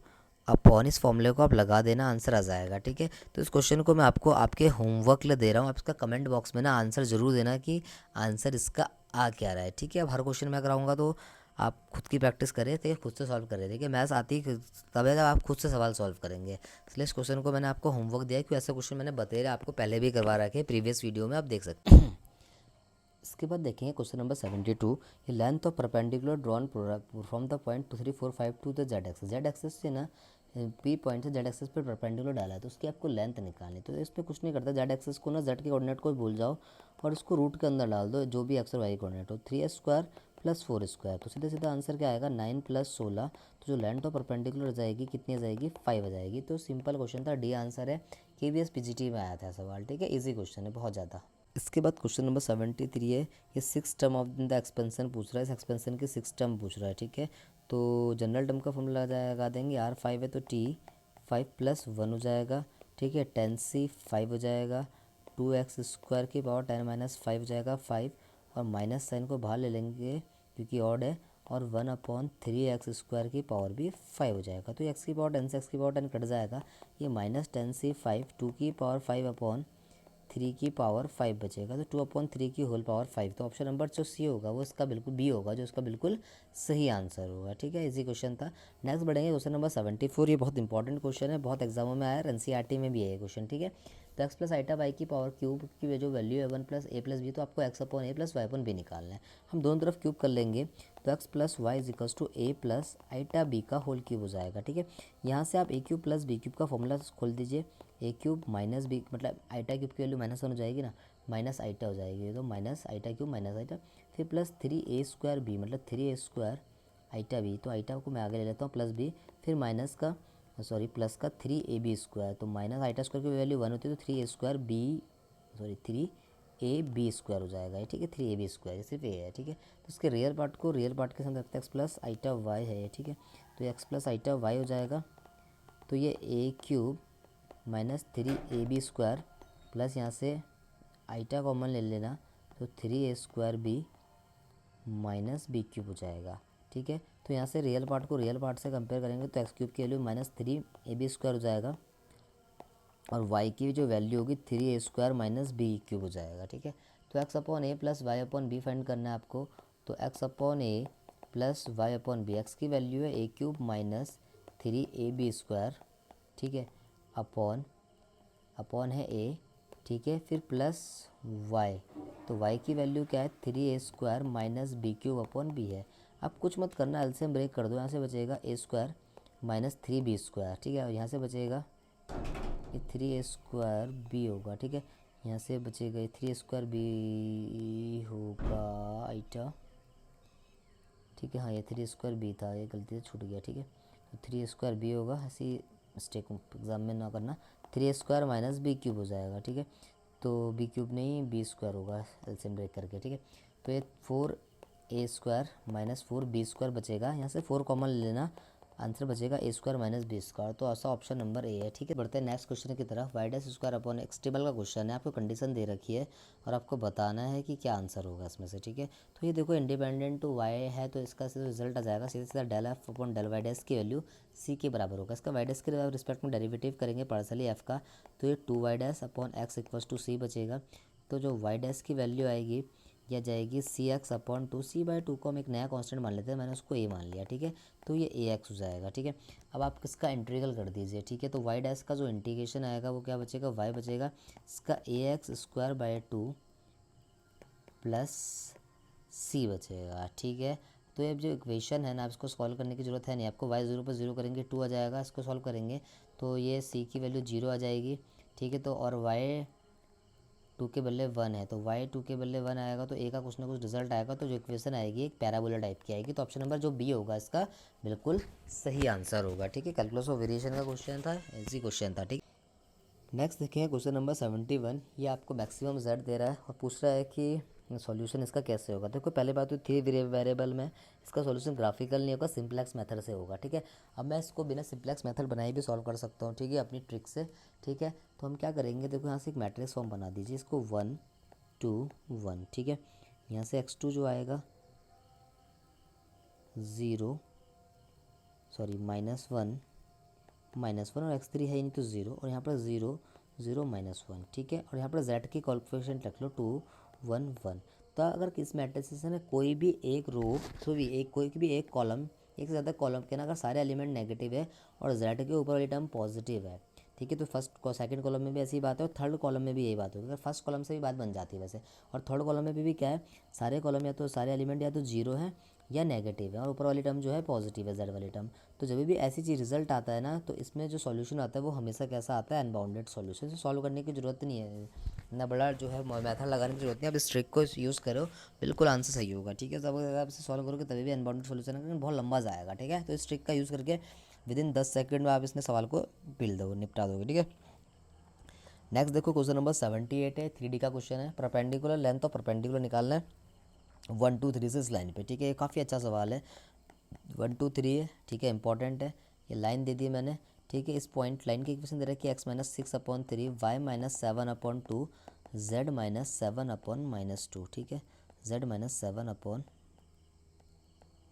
upon, इस फॉर्मूले को आप लगा देना, आंसर आ जाएगा। ठीक है, तो इस क्वेश्चन को मैं आपको आपके होमवर्क ले दे रहा हूँ। आप इसका कमेंट बॉक्स में ना आंसर ज़रूर देना कि आंसर इसका आ क्या रहा है। ठीक है, अब हर क्वेश्चन मैं कराऊंगा तो आप खुद की प्रैक्टिस करें, ठीक है, खुद से सॉल्व करें। ठीक है, मैथ्स आती तब है जब आप खुद से सवाल सॉल्व करेंगे। इसलिए इस क्वेश्चन को मैंने आपको होमवर्क दिया है, क्योंकि ऐसे क्वेश्चन मैंने बतेरे आपको पहले भी करवा रखे हैं, प्रीवियस वीडियो में आप देख सकते हैं। इसके बाद देखेंगे क्वेश्चन नंबर 72। ये length of perpendicular drawn from the point 2 3 4 5 to the Z axis. Z axis से ना पी पॉइंट से जेड एक्सेस पर परपेंडिकुलर डाला है, तो उसकी आपको लेंथ निकालनी। तो इस पर कुछ नहीं करता, जेड एक्सेस को ना जेड के कोऑर्डिनेट को भूल जाओ और इसको रूट के अंदर डाल दो, जो भी एक्स और वाई कोऑर्डिनेट हो। 3s² + 4s², तो सीधे सीधा आंसर क्या आएगा? 9 + 16। तो जो लेंथ ऑफ परपेंडिकुलर आ जाएगी कितनी आ जाएगी? 5 आ जाएगी। तो सिंपल क्वेश्चन था, डी आंसर है। KVS PGT में आया था सवाल। ठीक है, इजी क्वेश्चन है बहुत ज़्यादा। इसके बाद क्वेश्चन नंबर 73 है। ये 6 टर्म ऑफ द एक्सपेंशन पूछ रहा है, इस एक्सपेंशन की 6 टर्म पूछ रहा है। ठीक है, तो जनरल टर्म का फॉर्मूला लगा देंगे। R5 है तो T5 + 1 हो जाएगा। ठीक है, 10C 5 हो जाएगा, 2x² की पावर 10 - 5 हो जाएगा 5, और माइनस साइन को बाहर ले लेंगे क्योंकि ऑड है, और 1/3x² की पावर भी 5 हो जाएगा। तो x की पावर 10 से x की पावर 10 कट जाएगा, ये -10C 5, 2 की पावर 5/3 की पावर 5 बचेगा, तो 2/3 की होल पावर 5। तो ऑप्शन नंबर जो सी होगा वो इसका बिल्कुल बी होगा, जो इसका बिल्कुल सही आंसर होगा। ठीक है, इजी क्वेश्चन था। नेक्स्ट बढ़ेंगे क्वेश्चन नंबर 74। ये बहुत इंपॉर्टेंट क्वेश्चन है, बहुत एग्जामों में आया है, NCERT में भी है ये क्वेश्चन। ठीक है, तो x + i y की पावर क्यूब की जो वैल्यू है 1 + a + b, तो आपको x/a + y/b निकालना है। हम दोनों तरफ क्यूब कर लेंगे, तो x + y = a + i b का होल क्यूब हो जाएगा। ठीक है, यहाँ से आप a³ + b³ का फॉर्मूला खोल दीजिए। a³ - b मतलब i³ की वैल्यू -1 हो जाएगी ना, माइनस i हो जाएगी, तो -i³ - फिर +3a² मतलब 3a² i b, तो i को मैं आगे ले लेता हूँ +b, फिर प्लस का 3ab², तो -i² की वैल्यू 1 होती है, तो 3ab² हो जाएगा। ठीक है, 3ab², ये सिर्फ a है। ठीक है, तो इसके रियल पार्ट को रियल पार्ट के साथ रखते हैं, x + i है। ठीक है, तो x + i हो जाएगा, तो ये a³ - 3ab² प्लस यहाँ से i कॉमन ले लेना, तो 3a² b - b³ हो जाएगा। ठीक है, तो यहाँ से रियल पार्ट को रियल पार्ट से कंपेयर करेंगे तो एक्स क्यूब की वैल्यू -3ab² हो जाएगा और वाई की जो वैल्यू होगी 3a² - b³ हो जाएगा। ठीक है, तो x upon a plus y upon b find करना है आपको। तो x upon a plus y upon b, x की वैल्यू है a³ - 3ab², ठीक है, अपॉन है ए, ठीक है, फिर प्लस वाई, तो वाई की वैल्यू क्या है 3a² - b³ अपॉन बी है। अब कुछ मत करना, एलसीएम ब्रेक कर दो, यहाँ से बचेगा a² - 3b², ठीक है, और यहाँ से बचेगा ये 3a² b होगा। ठीक है, यहाँ से बचेगा 3a² b होगा आइटा, ठीक है, हाँ ये 3a² b था, ये गलती से छूट गया। ठीक है, तो 3a² b होगा, ऐसी मिस्टेक एग्जाम में ना करना। 3a² - b³ हो जाएगा। ठीक है, तो b³ नहीं b² होगा एलसीएम ब्रेक करके। ठीक है, तो ये 4a² - 4b² बचेगा, यहाँ से 4 कॉमन लेना, आंसर बचेगा a² - b²। तो ऐसा ऑप्शन नंबर ए है। ठीक है, बढ़ते हैं नेक्स्ट क्वेश्चन की तरफ। y² अपॉन x टेबल का क्वेश्चन है, आपको कंडीशन दे रखी है और आपको बताना है कि क्या आंसर होगा इसमें से। ठीक है, तो ये देखो इंडिपेंडेंट टू y है, तो इसका रिजल्ट आ जाएगा सीधा सीधा del F upon del Y dash की वैल्यू c के बराबर होगा। इसका वाई डैश के रिस्पेक्ट में डेरिवेटिव करेंगे पार्सली f का, तो ये 2y' अपॉन x = c बचेगा। तो जो वाई डैश की वैल्यू आएगी यह जाएगी cx अपॉन 2c/2 को हम एक नया कांस्टेंट मान लेते हैं, मैंने उसको a मान लिया। ठीक है, तो ये ax हो जाएगा। ठीक है, अब आप किसका इंटीग्रल कर दीजिए। ठीक है, तो वाई डैश का जो इंटीग्रेशन आएगा वो क्या बचेगा, y बचेगा इसका ax² / 2 प्लस c बचेगा। ठीक है, तो ये जो इक्वेशन है ना, आप इसको सॉल्व करने की ज़रूरत है नहीं आपको। y 0 पर 0 करेंगे 2 आ जाएगा, इसको सॉल्व करेंगे तो ये c की वैल्यू 0 आ जाएगी। ठीक है, तो और y 2 के बदले 1 है, तो y 2 के बदले 1 आएगा, तो a का कुछ ना कुछ रिजल्ट आएगा, तो जो इक्वेशन आएगी एक पैराबोला टाइप की आएगी। तो ऑप्शन नंबर जो बी होगा इसका बिल्कुल सही आंसर होगा। ठीक है, कैलकुलस ऑफ वेरिएशन का क्वेश्चन था, ऐसी क्वेश्चन था। ठीक, नेक्स्ट देखें क्वेश्चन नंबर 71। ये आपको मैक्सिमम z दे रहा है और पूछ रहा है कि सॉल्यूशन इसका कैसे होगा। देखो पहले बात तो 3 वेरिएबल में इसका सॉल्यूशन ग्राफिकल नहीं होगा, सिंपलेक्स मेथड से होगा। ठीक है, अब मैं इसको बिना सिंपलेक्स मेथड बनाए भी सॉल्व कर सकता हूँ, ठीक है, अपनी ट्रिक से। ठीक है, तो हम क्या करेंगे, देखो यहाँ से एक मैट्रिक्स फॉर्म बना दीजिए, इसको 1 2 1। ठीक है, यहाँ से x2 जो आएगा 0 सॉरी -1 और x3 है ही नहीं तो 0, और यहाँ पर 0 0 -1। ठीक है, और यहाँ पर z की कोएफिशिएंट रख लो 2 1 1। तो अगर इस मैट्रिक्स में कोई भी एक रो, कोई भी एक कॉलम, एक से ज़्यादा कॉलम के ना अगर सारे एलिमेंट नेगेटिव है और z के ऊपर वाली टर्म पॉजिटिव है, ठीक है, तो फर्स्ट सेकंड कॉलम में भी ऐसी बात है और थर्ड कॉलम में भी यही बात होगी। अगर फर्स्ट कॉलम से भी बात बन जाती है वैसे, और थर्ड कॉलम में भी क्या है, सारे कॉलम या तो सारे एलिमेंट या तो 0 है या नेगेटिव है और ऊपर वाली टर्म जो है पॉजिटिव है, जेड वाली टर्म। तो जब भी ऐसी चीज़ रिजल्ट आता है ना, तो इसमें जो सॉल्यूशन आता है वो हमेशा कैसा आता है, अनबाउंडेड सॉल्यूशन। से सॉल्व करने की ज़रूरत नहीं है, ना बड़ा जो है मेथड लगाने की जरूरत नहीं है। आप इस ट्रिक को यूज़ करो, बिल्कुल आंसर सही होगा। ठीक है, जब अगर आप इसे सॉल्व करोगे तभी भी अनबाउंडेड सॉल्यूशन है, बहुत लंबा जाएगा। ठीक है, तो इस ट्रिक का यूज़ करके विदिन 10 सेकंड में आप इसने सवाल को निपटा दोगे। ठीक है, नेक्स्ट देखो क्वेश्चन नंबर 78 है, 3D का क्वेश्चन है। परपेंडिकुलर लेंथ और परपेंडिकुलर निकालना है 1 2 3 से इस लाइन पे। ठीक है, ये काफ़ी अच्छा सवाल है, 1 2 3 है। ठीक है, इंपॉर्टेंट है, ये लाइन दे दी मैंने। ठीक है, इस पॉइंट लाइन की इक्वेशन दे रखी है x - 6/3 y - 7/2 z - 7/-2। ठीक है, z -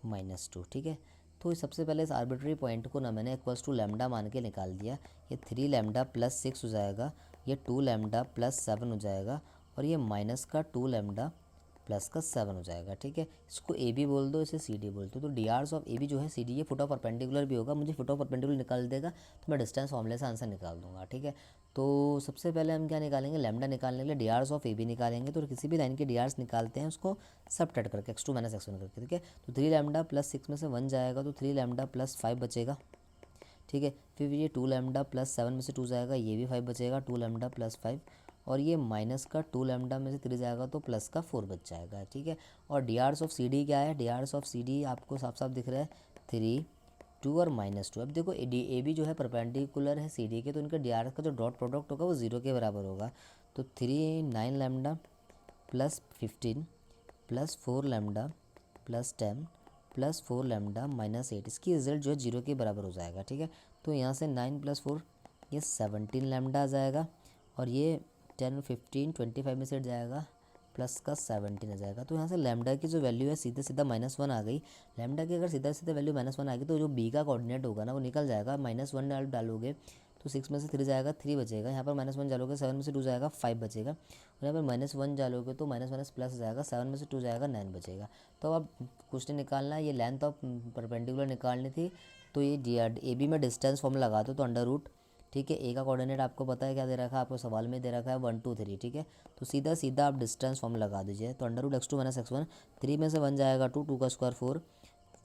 7/-2। ठीक है, तो सबसे पहले इस आर्बिट्री पॉइंट को ना मैंने इक्वल्स टू लैम्डा मान के निकाल दिया। ये 3 लैम्डा प्लस 6 हो जाएगा, ये 2 लैम्डा प्लस 7 हो जाएगा, और ये माइनस का 2 लैम्डा प्लस का 7 हो जाएगा। ठीक है, इसको ए बी बोल दो, इसे सी डी बोल दो। तो D Rs of A B जो है सी डी, ये फुट ऑफ परपेंडिकुलर भी होगा, मुझे फुट ऑफ परपेंडिकुलर निकाल देगा तो मैं डिस्टेंस फॉर्मूले से आंसर निकाल दूंगा। ठीक है, तो सबसे पहले हम क्या निकालेंगे, लैम्डा निकालने के लिए D Rs of A B निकालेंगे। तो किसी भी लाइन के डी आर्स निकालते हैं उसको सबट्रैक्ट करके x2 - x1 करके। ठीक है, तो 3 लैम्डा प्लस 6 में से 1 जाएगा, तो 3 लैम्डा प्लस 5 बचेगा। ठीक है, फिर ये 2 लैम्डा प्लस 7 में से 2 जाएगा, ये भी 5 बचेगा, 2 लैम्डा प्लस 5, और ये माइनस का 2 लैम्डा में से 3 जाएगा तो प्लस का 4 बच जाएगा। ठीक है, और D Rs of C D क्या है, D Rs of C D आपको साफ साफ दिख रहा है 3 2 और -2। अब देखो ए बी जो है परपेंडिकुलर है सी डी के, तो इनका डी आर का जो डॉट प्रोडक्ट होगा वो 0 के बराबर होगा। तो 3 9 lambda plus 15 plus 4 lambda plus 10 plus 4 lambda minus 8, इसकी रिजल्ट जो है 0 के बराबर हो जाएगा। ठीक है, तो यहाँ से 9 + 4 ये 17 लैम्डा आ जाएगा, और ये 10 15 25 में से जाएगा प्लस का 17 आ जाएगा। तो यहाँ से लैम्डा की जो वैल्यू है सीधे सीधा -1 आ गई। लैम्डा की अगर सीधा सीधा वैल्यू -1 आ गई तो जो बी का कोऑर्डिनेट होगा ना वो निकल जाएगा। -1 डालोगे तो 6 में से 3 जाएगा, 3 बचेगा। यहाँ पर -1 डालोगे 7 में से 2 जाएगा, 5 बचेगा। और यहाँ पर -1 डालोगे तो माइनस प्लस जाएगा, 7 में से 2 जाएगा, 9 बचेगा। तो अब क्वेश्चन निकालना है, ये लेंथ ऑफ परपेंडिकुलर निकालनी थी। तो ये ए बी में डिस्टेंस फॉर्म लगा दो तो अंडर रूट, ठीक है। ए का कोऑर्डिनेट आपको पता है क्या दे रखा है, आपको सवाल में दे रखा है 1 2 3, ठीक है। तो सीधा सीधा आप डिस्टेंस फॉर्म लगा दीजिए। तो अंडर रूट x2 - x1, 3 में से 1 जाएगा 2, 2 का स्क्वायर 4,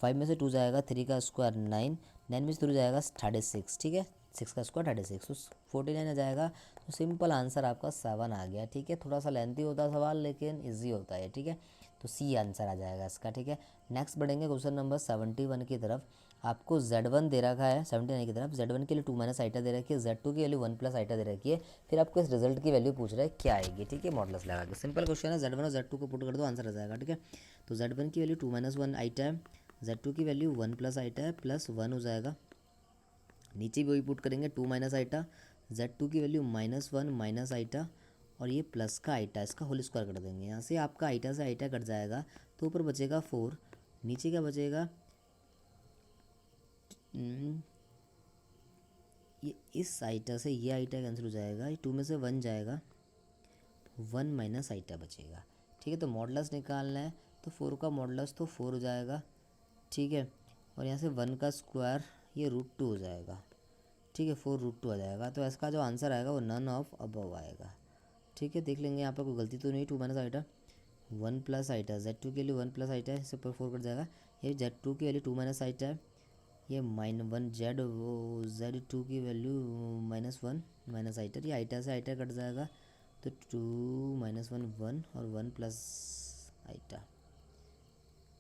5 में से 2 जाएगा 3 का स्क्वायर 9, 9 में से 3 जाएगा 36, ठीक है। 6 का स्क्वायर 36, तो 49 आ जाएगा। तो सिंपल आंसर आपका 7 आ गया, ठीक है। थोड़ा सा लेंथी होता है सवाल लेकिन ईजी होता है, ठीक है। तो सी आंसर आ जाएगा इसका, ठीक है। नेक्स्ट बढ़ेंगे क्वेश्चन नंबर 71 की तरफ। आपको Z1 दे रखा है 79 की तरफ। Z1 के लिए 2 - आइटा दे रखी है, Z2 की वैल्यू 1 + आइटा दे रखी है। फिर आपको इस रिजल्ट की वैल्यू पूछ रहा है क्या आएगी, ठीक है। मॉडल्स लगा के सिंपल क्वेश्चन है। Z1 और Z2 को पुट कर दो, आंसर आ जाएगा, ठीक है। तो Z1 की वैल्यू 2 - 1 आइटा है, Z2 की वैल्यू 1 + आइटा है प्लस 1 हो जाएगा। नीचे भी वही पुट करेंगे 2 - आइटा, Z2 की वैल्यू -1 - आइटा और ये प्लस का आइटा, इसका होल स्क्वायर कर देंगे। यहाँ से आपका आइटा से आइटा कट जाएगा तो ऊपर बचेगा 4, नीचे क्या बचेगा, ये इस आइटा से ये आइटा कैंसिल हो जाएगा, ये 2 में से 1 जाएगा, 1 - आइटा बचेगा, ठीक है। तो मॉडलस निकालना है तो 4 का मॉडलस तो 4 हो जाएगा, ठीक है। और यहाँ से 1 का स्क्वायर ये √2 हो जाएगा, ठीक है। 4 √2 आ जाएगा। तो इसका जो आंसर आएगा वो नन ऑफ अबव आएगा, ठीक है। देख लेंगे यहाँ पर कोई गलती तो नहीं। 2 - आइटा 1 + आइटा, Z2 के लिए 1 + आइटा है, इससे ऊपर 4 कट जाएगा। ये Z2 की वैल्यू 2 - आइटा है, ये -1 Z2 की वैल्यू -1 - आइटा, ये आइटा से आइटा कट जाएगा तो 2 - 1 1 और 1 + आइटा,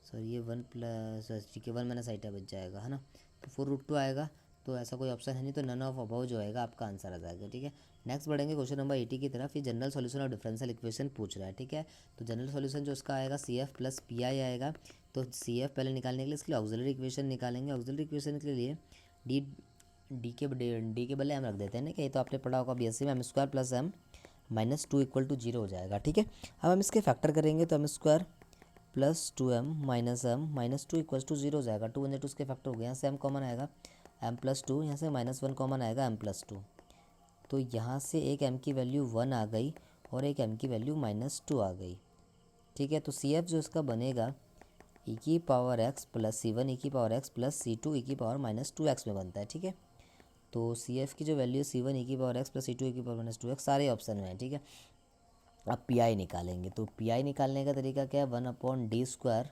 सॉरी ये 1 + ठीक है 1 - आइटा बच जाएगा, है ना। तो 4 √2 आएगा। तो ऐसा कोई ऑप्शन है नहीं, तो नन ऑफ अबव जो आएगा आपका आंसर आ जाएगा, ठीक है। नेक्स्ट बढ़ेंगे क्वेश्चन नंबर 80 की तरफ। ये general solution of differential equation पूछ रहा है, ठीक है। तो जनरल सॉल्यूशन जो इसका आएगा CF + PI आएगा। तो CF पहले निकालने के लिए इसके लिए ऑक्सिलरी इक्वेशन निकालेंगे। ऑक्सिलरी इक्वेशन के लिए डी के बदले m रख देते हैं ना, कि तो आपने पढ़ा होगा BSc में m² + m - 2 = 0 हो जाएगा, ठीक है। अब हम इसके फैक्टर करेंगे तो m² + 2m - m - 2 = 0 हो जाएगा। 2 × 2 इसके फैक्टर हो गए। यहाँ से m कॉमन आएगा, m + 2, यहाँ से -1 कॉमन आएगा, m + 2। तो यहाँ से एक m की वैल्यू 1 आ गई और एक m की वैल्यू -2 आ गई, ठीक है। तो CF जो इसका बनेगा e⁻x + C1 e⁻x + C2 e⁻−2x में बनता है, ठीक है। तो CF की जो value C1 e⁻x + C2 e⁻−2x सारे ऑप्शन में है, ठीक है। अब PI निकालेंगे। तो PI निकालने का तरीका क्या है, 1/d²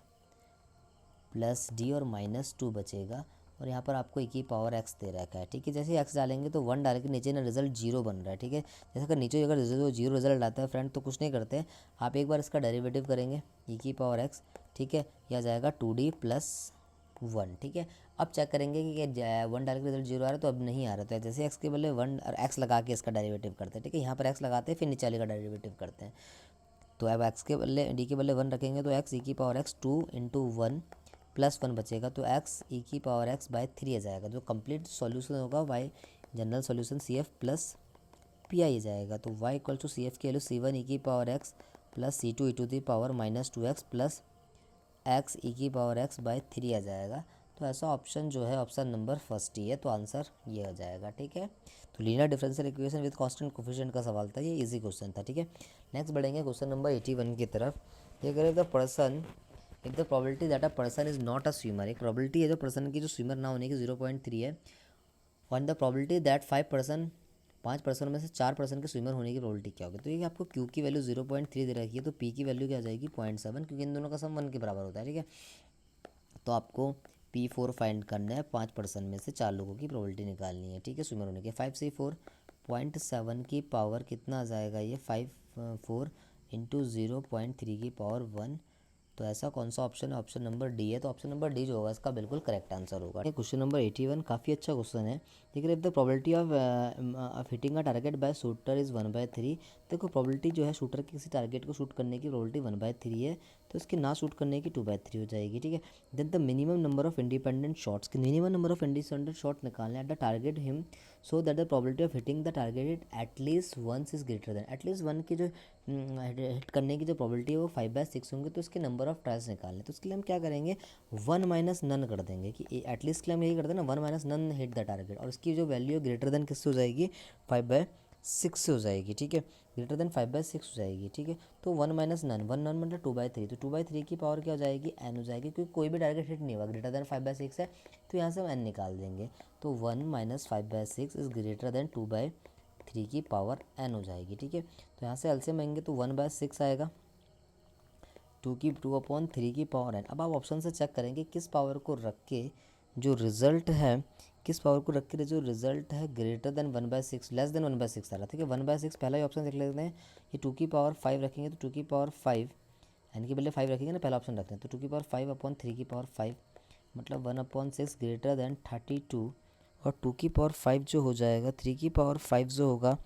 + d और -2 बचेगा। और यहाँ पर आपको e⁻x दे रखा है, ठीक है। जैसे x डालेंगे तो 1 डाल के नीचे ना रिजल्ट 0 बन रहा है, ठीक है। जैसे अगर नीचे अगर 0 रिजल्ट आता है फ्रेंड तो कुछ नहीं करते, आप एक बार इसका डेरिवेटिव करेंगे e⁻x, ठीक है। यह जाएगा 2d + 1, ठीक है। अब चेक करेंगे कि 1 डाल के रिजल्ट 0 आ रहा है तो अब नहीं आ रहा, तो जैसे x के बदले 1 और x लगा के इसका डेरिवेटिव करते हैं, ठीक है। यहाँ पर x लगाते हैं फिर नीचे वाले का डेरिवेटिव करते हैं। तो अब x के बदले d के बदले 1 रखेंगे तो x e⁻x 2 × 1 + 1 बचेगा। तो x e⁻x/3 आ जाएगा। जो कंप्लीट सॉल्यूशन होगा y general solution CF + PI आ जाएगा। तो y = CF की value C1 e⁻x + C2 e⁻−2x + x e⁻x/3 आ जाएगा। तो ऐसा ऑप्शन जो है ऑप्शन नंबर फर्स्ट ही है, तो आंसर ये आ जाएगा, ठीक है। तो linear differential equation with constant coefficient का सवाल था, ये इजी क्वेश्चन था, ठीक है। नेक्स्ट बढ़ेंगे क्वेश्चन नंबर 81 की तरफ। ये करें the person if the probability that a person is not a swimmer. एक प्रोबेबिलिटी है जो पर्सन की जो स्विमर ना होने की 0.3 है। One the probability that 5 person में से 4 पर्सन के स्विमर होने की प्रोबेबिलिटी क्या होगी। तो ये आपको Q की वैल्यू 0.3 दे रखी है, तो P की वैल्यू क्या आ जाएगी 0.7, क्योंकि इन दोनों का सम 1 के बराबर होता है, ठीक है। तो आपको P4 फाइंड करना है। 5 पर्सन में से 4 लोगों की प्रोबेबिलिटी निकालनी है, ठीक है, स्विमर होने की। 5 से 4 0.7 की पावर कितना आ जाएगा, ये 4 × 0.3 की पावर 1। तो ऐसा कौन सा ऑप्शन है, ऑप्शन नंबर डी है। तो ऑप्शन नंबर डी जो होगा इसका बिल्कुल करेक्ट आंसर होगा। क्वेश्चन नंबर 81 काफ़ी अच्छा क्वेश्चन है। देखिए if the probability of hitting a target by shooter is 1/3। देखो प्रोबेबिलिटी जो है शूटर के किसी टारगेट को शूट करने की प्रोबेबिलिटी 1/3 है। तो इसकी ना शूट करने की 2/3 हो जाएगी, ठीक है। Then the minimum number of independent shots, की minimum number of independent shot निकालने at the target him so that the probability of hitting the target at least once is greater than, at least one की जो hit करने की जो probability है वो 5/6 होंगे, तो इसके नंबर ऑफ ट्रायल्स निकालने। तो उसके लिए हम क्या करेंगे, 1 माइनस नन कर देंगे, कि एटलीस्ट के लिए हम यही करते हैं ना, 1 minus none hit the target, और इसकी जो वैल्यू है ग्रेटर देन किससे हो जाएगी, 5/6 से हो जाएगी, ठीक है। ग्रेटर देन 5/6 हो जाएगी, ठीक है। तो 1 माइनस नन, 1 नन मतलब 2/3, तो 2/3 की पावर क्या हो जाएगी, n हो जाएगी, क्योंकि कोई भी टारगेट हिट नहीं हुआ, ग्रेटर देन 5/6 है, तो यहाँ से हम n निकाल देंगे। तो 1 माइनस 5/6 इज ग्रेटर देन 2/3 की पावर n हो जाएगी, ठीक है। तो यहाँ से एलसीएम आएंगे तो 1/6 आएगा, 2/3 की पावर n। अब आप ऑप्शन से चेक करेंगे किस पावर को रख के जो रिजल्ट है, किस पावर को रख के जो रिजल्ट है ग्रेटर देन 1/6 लेस देन 1/6 आ रहा है, ठीक है। 1/6 पहला ही ऑप्शन देख लेते हैं, ये 2/5 रखेंगे तो 2/5 यानी कि पहले 5 रखेंगे ना, पहला ऑप्शन रखते हैं, तो 2/5/3 मतलब 1/6 ग्रेटर देन 32, और 2/5 जो हो जाएगा, 3/5 जो होगा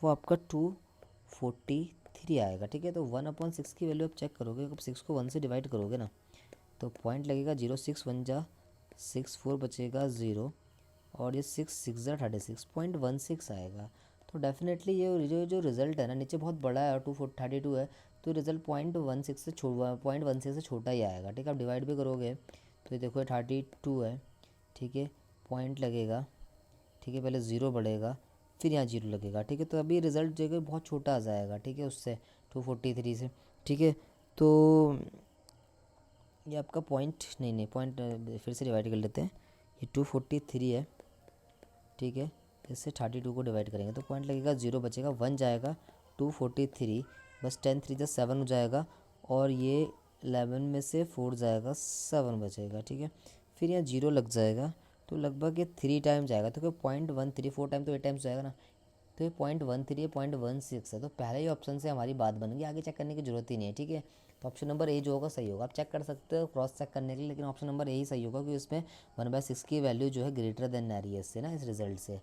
वो आपका 243 आएगा, ठीक है। तो 1/6 की वैल्यू आप चेक करोगे, अब 6 को 1 से डिवाइड करोगे ना तो पॉइंट लगेगा 0, 6 1 जा 6, 4 बचेगा 0, और ये 6 6 जा 36.16 आएगा। तो डेफिनेटली ये जो रिज़ल्ट है ना, नीचे बहुत बड़ा है और 232 है, तो रिज़ल्ट 0.16 से छोटा ही आएगा, ठीक है। आप डिवाइड भी करोगे तो ये देखो 32 है, ठीक है, पॉइंट लगेगा, ठीक है, पहले 0 बढ़ेगा फिर यहाँ 0 लगेगा, ठीक है। तो अभी रिज़ल्ट जो है बहुत छोटा आ जाएगा, ठीक है, उससे 243 से, ठीक है। तो ये आपका पॉइंट नहीं पॉइंट फिर से डिवाइड कर लेते हैं, ये 243 है, ठीक है, इससे 32 को डिवाइड करेंगे तो पॉइंट लगेगा 0 बचेगा, 1 जाएगा, 243 बस 10 3 जा 7 हो जाएगा, और ये 11 में से 4 जाएगा, 7 बचेगा, ठीक है। फिर यहाँ 0 लग जाएगा, तो लगभग ये 3 टाइम जाएगा, तो क्या 0.13 4 टाइम तो 8 टाइम्स जाएगा ना, तो ये 0.13 है, 0.16 है, तो पहले ही ऑप्शन से हमारी बात बन गई, आगे चेक करने की जरूरत ही नहीं है, ठीक है। तो ऑप्शन नंबर ए जो होगा सही होगा, आप चेक कर सकते हो क्रॉस चेक करने के लिए, लेकिन ऑप्शन नंबर ए ही सही होगा, क्योंकि इसमें 1/6 की वैल्यू जो है ग्रेटर देन आ रही है इससे ना, इस रिजल्ट से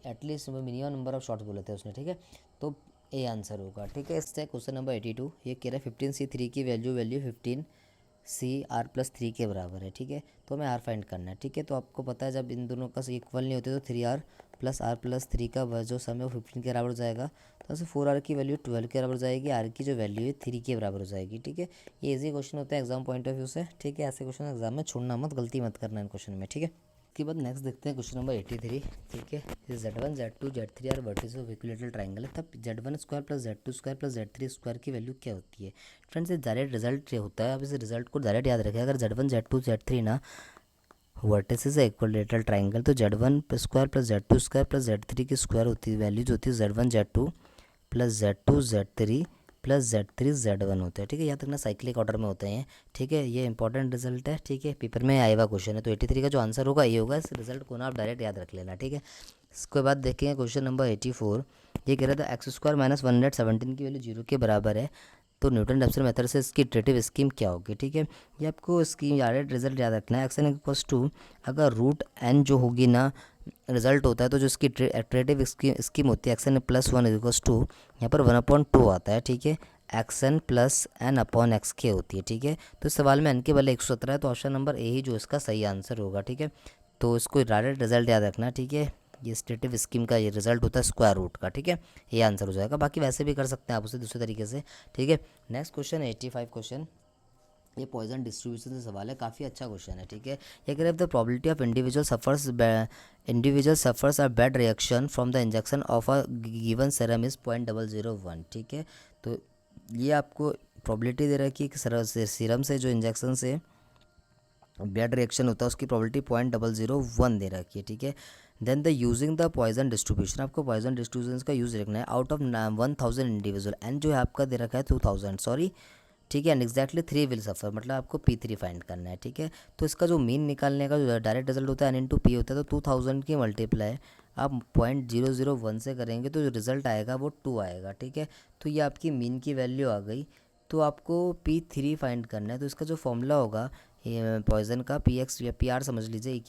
at least minimum number of shots बोले थे उसने, ठीक है। तो ए आंसर होगा, ठीक है। इससे क्वेश्चन नंबर 82 ये कह रहा है 15C3 की वैल्यू 15C r+3 के बराबर है, ठीक है। तो हमें आर फाइंड करना है, ठीक है। तो आपको पता है जब इन दोनों का इक्वल नहीं होते तो 3r+r+3 का जो सम है वो 15 के बराबर हो जाएगा, तो ऐसे 4r की वैल्यू 12 के बराबर हो जाएगी, r की जो वैल्यू है 3 के बराबर हो जाएगी, ठीक है। ये इजी क्वेश्चन होता है एग्जाम पॉइंट ऑफ व्यू से, ठीक है। ऐसे क्वेश्चन एग्जाम में छोड़ना मत, गलती मत करना इन क्वेश्चन में, ठीक है। उसके बाद नेक्स्ट देखते हैं क्वेश्चन नंबर 83, ठीक है। Z1 Z2 Z3 are vertices of equilateral triangle है, तब Z1² + Z2² + Z3² की वैल्यू क्या होती है। फ्रेंड्स ये डायरेक्ट रिजल्ट होता है, अब इस रिजल्ट को डायरेक्ट याद रखें, अगर Z1 Z2 Z3 ना वर्टिसेस है इक्विलेटरल ट्रायंगल, तो Z1² + Z2² + Z3 की स्क्वायर होती है, वैल्यूज होती है Z1 Z2 + Z2 Z3 + Z3 Z1 होता है, ठीक है। याद रखना साइक्लिक ऑर्डर में होते हैं, ठीक है। ये इंपॉर्टेंट रिजल्ट है, ठीक है, पेपर में आया हुआ क्वेश्चन है, तो 83 का जो आंसर होगा ये होगा। इस रिजल्ट को ना आप डायरेक्ट याद रख लेना, ठीक है। इसके बाद देखेंगे क्वेश्चन नंबर 84, ये कह रहा था x² - 117 की वैल्यू 0 के बराबर है, तो न्यूटन रेफसन मेथड से इसकी इटरेटिव स्कीम क्या होगी, ठीक है। ये आपको स्कीम डायरेक्ट रिजल्ट याद रखना है, x n = अगर √n जो होगी ना रिजल्ट होता है, तो जो इसकी इटरेटिव स्कीम होती है xn + 1 = यहाँ पर 1/2 आता है, ठीक है। xn + n/x होती है, ठीक है। तो इस सवाल में n के बदले 117 है, तो ऑप्शन नंबर ए ही जो इसका सही आंसर होगा, ठीक है। तो इसको डायरेक्ट रिजल्ट याद रखना, ठीक है। ये स्टेटिव स्कीम का ये रिजल्ट होता है स्क्वायर रूट का, ठीक है, ये आंसर हो जाएगा। बाकी वैसे भी कर सकते हैं आप उसे दूसरे तरीके से, ठीक है। नेक्स्ट क्वेश्चन 85 क्वेश्चन, ये पॉइजन डिस्ट्रीब्यूशन से सवाल है, काफ़ी अच्छा क्वेश्चन है, ठीक है। ये कह रहे हैं the probability of individual suffers a bad reaction from the injection of a given serum is 0.001, ठीक है। तो ये आपको प्रोबेबिलिटी दे रखी है कि सीरम से जो इंजेक्शन से बैड रिएक्शन होता है उसकी प्रोबेबिलिटी 0.001 दे रखी है, ठीक है। Then the using the Poisson distribution, आपको पॉइजन डिस्ट्रीब्यूशन का यूज़ रखना है आउट ऑफ 1000 इंडिविजुअल, एंड जो है आपका दे रखा है 2000, सॉरी, ठीक है। एंड एग्जैक्टली 3 विल सफ़र, मतलब आपको P3 फाइंड करना है, ठीक है। तो इसका जो मीन निकालने का जो डायरेक्ट रिजल्ट होता है N × P होता है, तो 2000 की मल्टीप्लाई आप 0.001 से करेंगे तो जो रिज़ल्ट आएगा वो 2 आएगा, ठीक है। तो ये आपकी मीन की वैल्यू आ गई, तो आपको P3 फाइंड करना है। तो इसका जो फॉर्मूला होगा ये पॉइजन का PX या PR समझ लीजिए,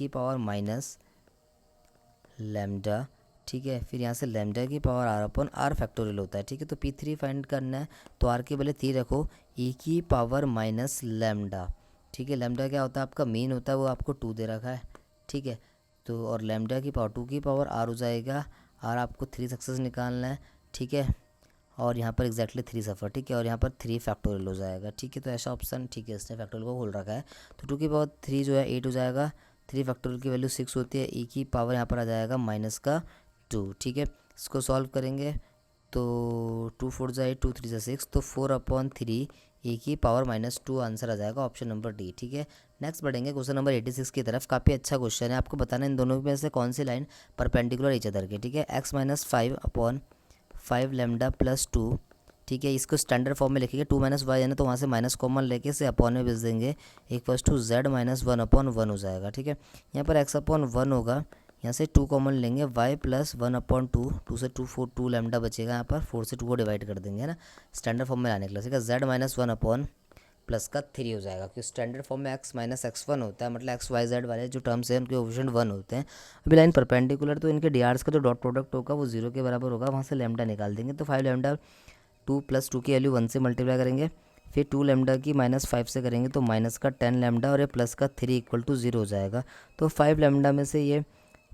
e⁻⁻⁻⁴ ठीक है। फिर यहाँ से लैम्डा की power r upon r factorial होता है, ठीक है। तो P3 फाइंड करना है, तो आर के बदले 3 रखो, ई की पावर माइनस लैम्डा, ठीक है। लैम्डा क्या होता है आपका मीन होता है, वो आपको 2 दे रखा है, ठीक है। तो और लैम्डा की पावर 2 की पावर आर हो जाएगा, आर आपको 3 सक्सेस निकालना है, ठीक है। और यहाँ पर एग्जैक्टली 3 सफ़र, ठीक है। और यहाँ पर 3 फैक्टोरियल हो जाएगा, ठीक है। तो ऐसा ऑप्शन, ठीक है, इसने फैक्टोरियल को खोल रखा है। तो 2 की पावर 3 जो है 8 हो जाएगा, 3 फैक्टोरियल की वैल्यू 6 होती है, ई की पावर यहाँ पर आ जाएगा माइनस का 2, ठीक है। इसको सॉल्व करेंगे तो 2 4 जा 8, 2 3 जा 6, तो 4/3 ए की पावर -2 आंसर आ जाएगा ऑप्शन नंबर डी, ठीक है। नेक्स्ट बढ़ेंगे क्वेश्चन नंबर 86 की तरफ। काफ़ी अच्छा क्वेश्चन है, आपको बताना इन दोनों में से कौन सी लाइन परपेंडिकुलर ईच अदर के, ठीक है। x - 5/5 लैम्डा प्लस 2, ठीक है। इसको स्टैंडर्ड फॉर्म में लिखेंगे, 2 - y है ना, तो वहाँ से माइनस कॉमन लेके से अपॉन में भेज देंगे, इक्वल्स टू z - 1/1 हो जाएगा, ठीक है। यहाँ पर x/1 होगा, यहाँ से 2 कॉमन लेंगे, y + 1/2, 2 से 2 4, 2 लैम्डा बचेगा, यहाँ पर 4 से 2 को डिवाइड कर देंगे, है ना, स्टैंडर्ड फॉर्म में लाने के लिए, ठीक है। z - 1 प्लस का 3 हो जाएगा, क्योंकि स्टैंडर्ड फॉर्म में x - x1 होता है, मतलब x y z वाले जो टर्म्स हैं उनके कोएफिशिएंट 1 होते हैं। अभी लाइन परपेंडिकुलर, तो इनके डी का जो डॉट प्रोडक्ट होगा वो 0 के बराबर होगा, वहाँ से लैम्डा निकाल देंगे। तो 5 लैम्डा 2 + 2 की वैल्यू 1 से मल्टीप्लाई करेंगे, फिर 2 लैम्डा की -5 से करेंगे, तो माइनस का 10 लैम्डा और ये प्लस का 3 = 0 हो जाएगा। तो 5 लैम्डा में से ये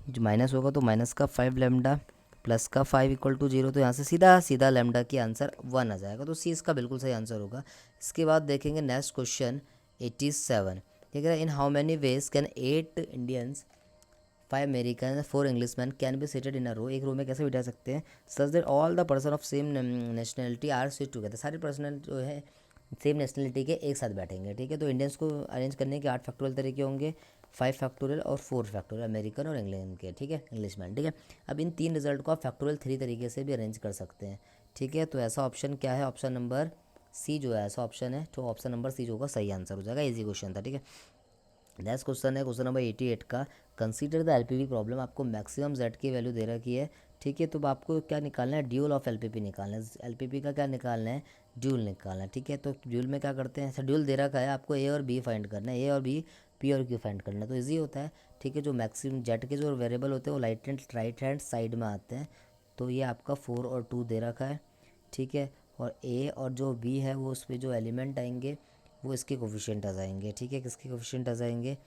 जो माइनस होगा, तो माइनस का 5 लैम्डा प्लस का 5 = 0, तो यहाँ से सीधा सीधा लैम्डा की आंसर 1 आ जाएगा। तो सी इसका बिल्कुल सही आंसर होगा। इसके बाद देखेंगे नेक्स्ट क्वेश्चन 87, ठीक है। In how many ways can 8 Indians 5 American 4 Englishman can be seated in a row, एक रो में कैसे बिठा सकते हैं, such that all the person of same nationality are seat together, सारे पर्सन जो है सेम नेशनलिटी के एक साथ बैठेंगे, ठीक है। तो इंडियंस को अरेंज करने के 8 फैक्टोरियल तरीके होंगे, 5 फैक्टोरियल और 4 फैक्टोरियल, अमेरिकन और इंग्लैंड के, ठीक है, इंग्लिशमैन, ठीक है। अब इन 3 रिजल्ट को आप फैक्टोरियल 3 तरीके से भी अरेंज कर सकते हैं, ठीक है। तो ऐसा ऑप्शन क्या है, ऑप्शन नंबर सी जो है ऐसा ऑप्शन है, तो ऑप्शन नंबर सी जो होगा सही आंसर हो जाएगा। इजी क्वेश्चन था, ठीक है। नेक्स्ट क्वेश्चन है क्वेश्चन नंबर 88 का। कंसीडर द एलपीवी प्रॉब्लम, आपको मैक्सिमम जेड की वैल्यू दे रखी है, ठीक है। तो आपको क्या निकालना है, ड्यूल ऑफ एलपीपी निकालना है। एलपीपी का क्या निकालना है, ड्यूल निकालना है, ठीक है। तो ड्यूल में क्या करते हैं, ड्यूल दे रखा है आपको, ए और बी फाइंड करना है, ए और बी, पी और क्यू फाइंड करना है, तो ईजी होता है, ठीक है। जो मैक्सिमम जेड के जो वेरिएबल होते हैं वो राइट हैंड साइड में आते हैं, तो ये आपका 4 और 2 दे रखा है, ठीक है। और ए और जो बी है वो उस पर जो एलिमेंट आएंगे वो इसके कोफिशिएंट आ जाएंगे, ठीक है। किसके कोफिशिएंट आ जाएंगे,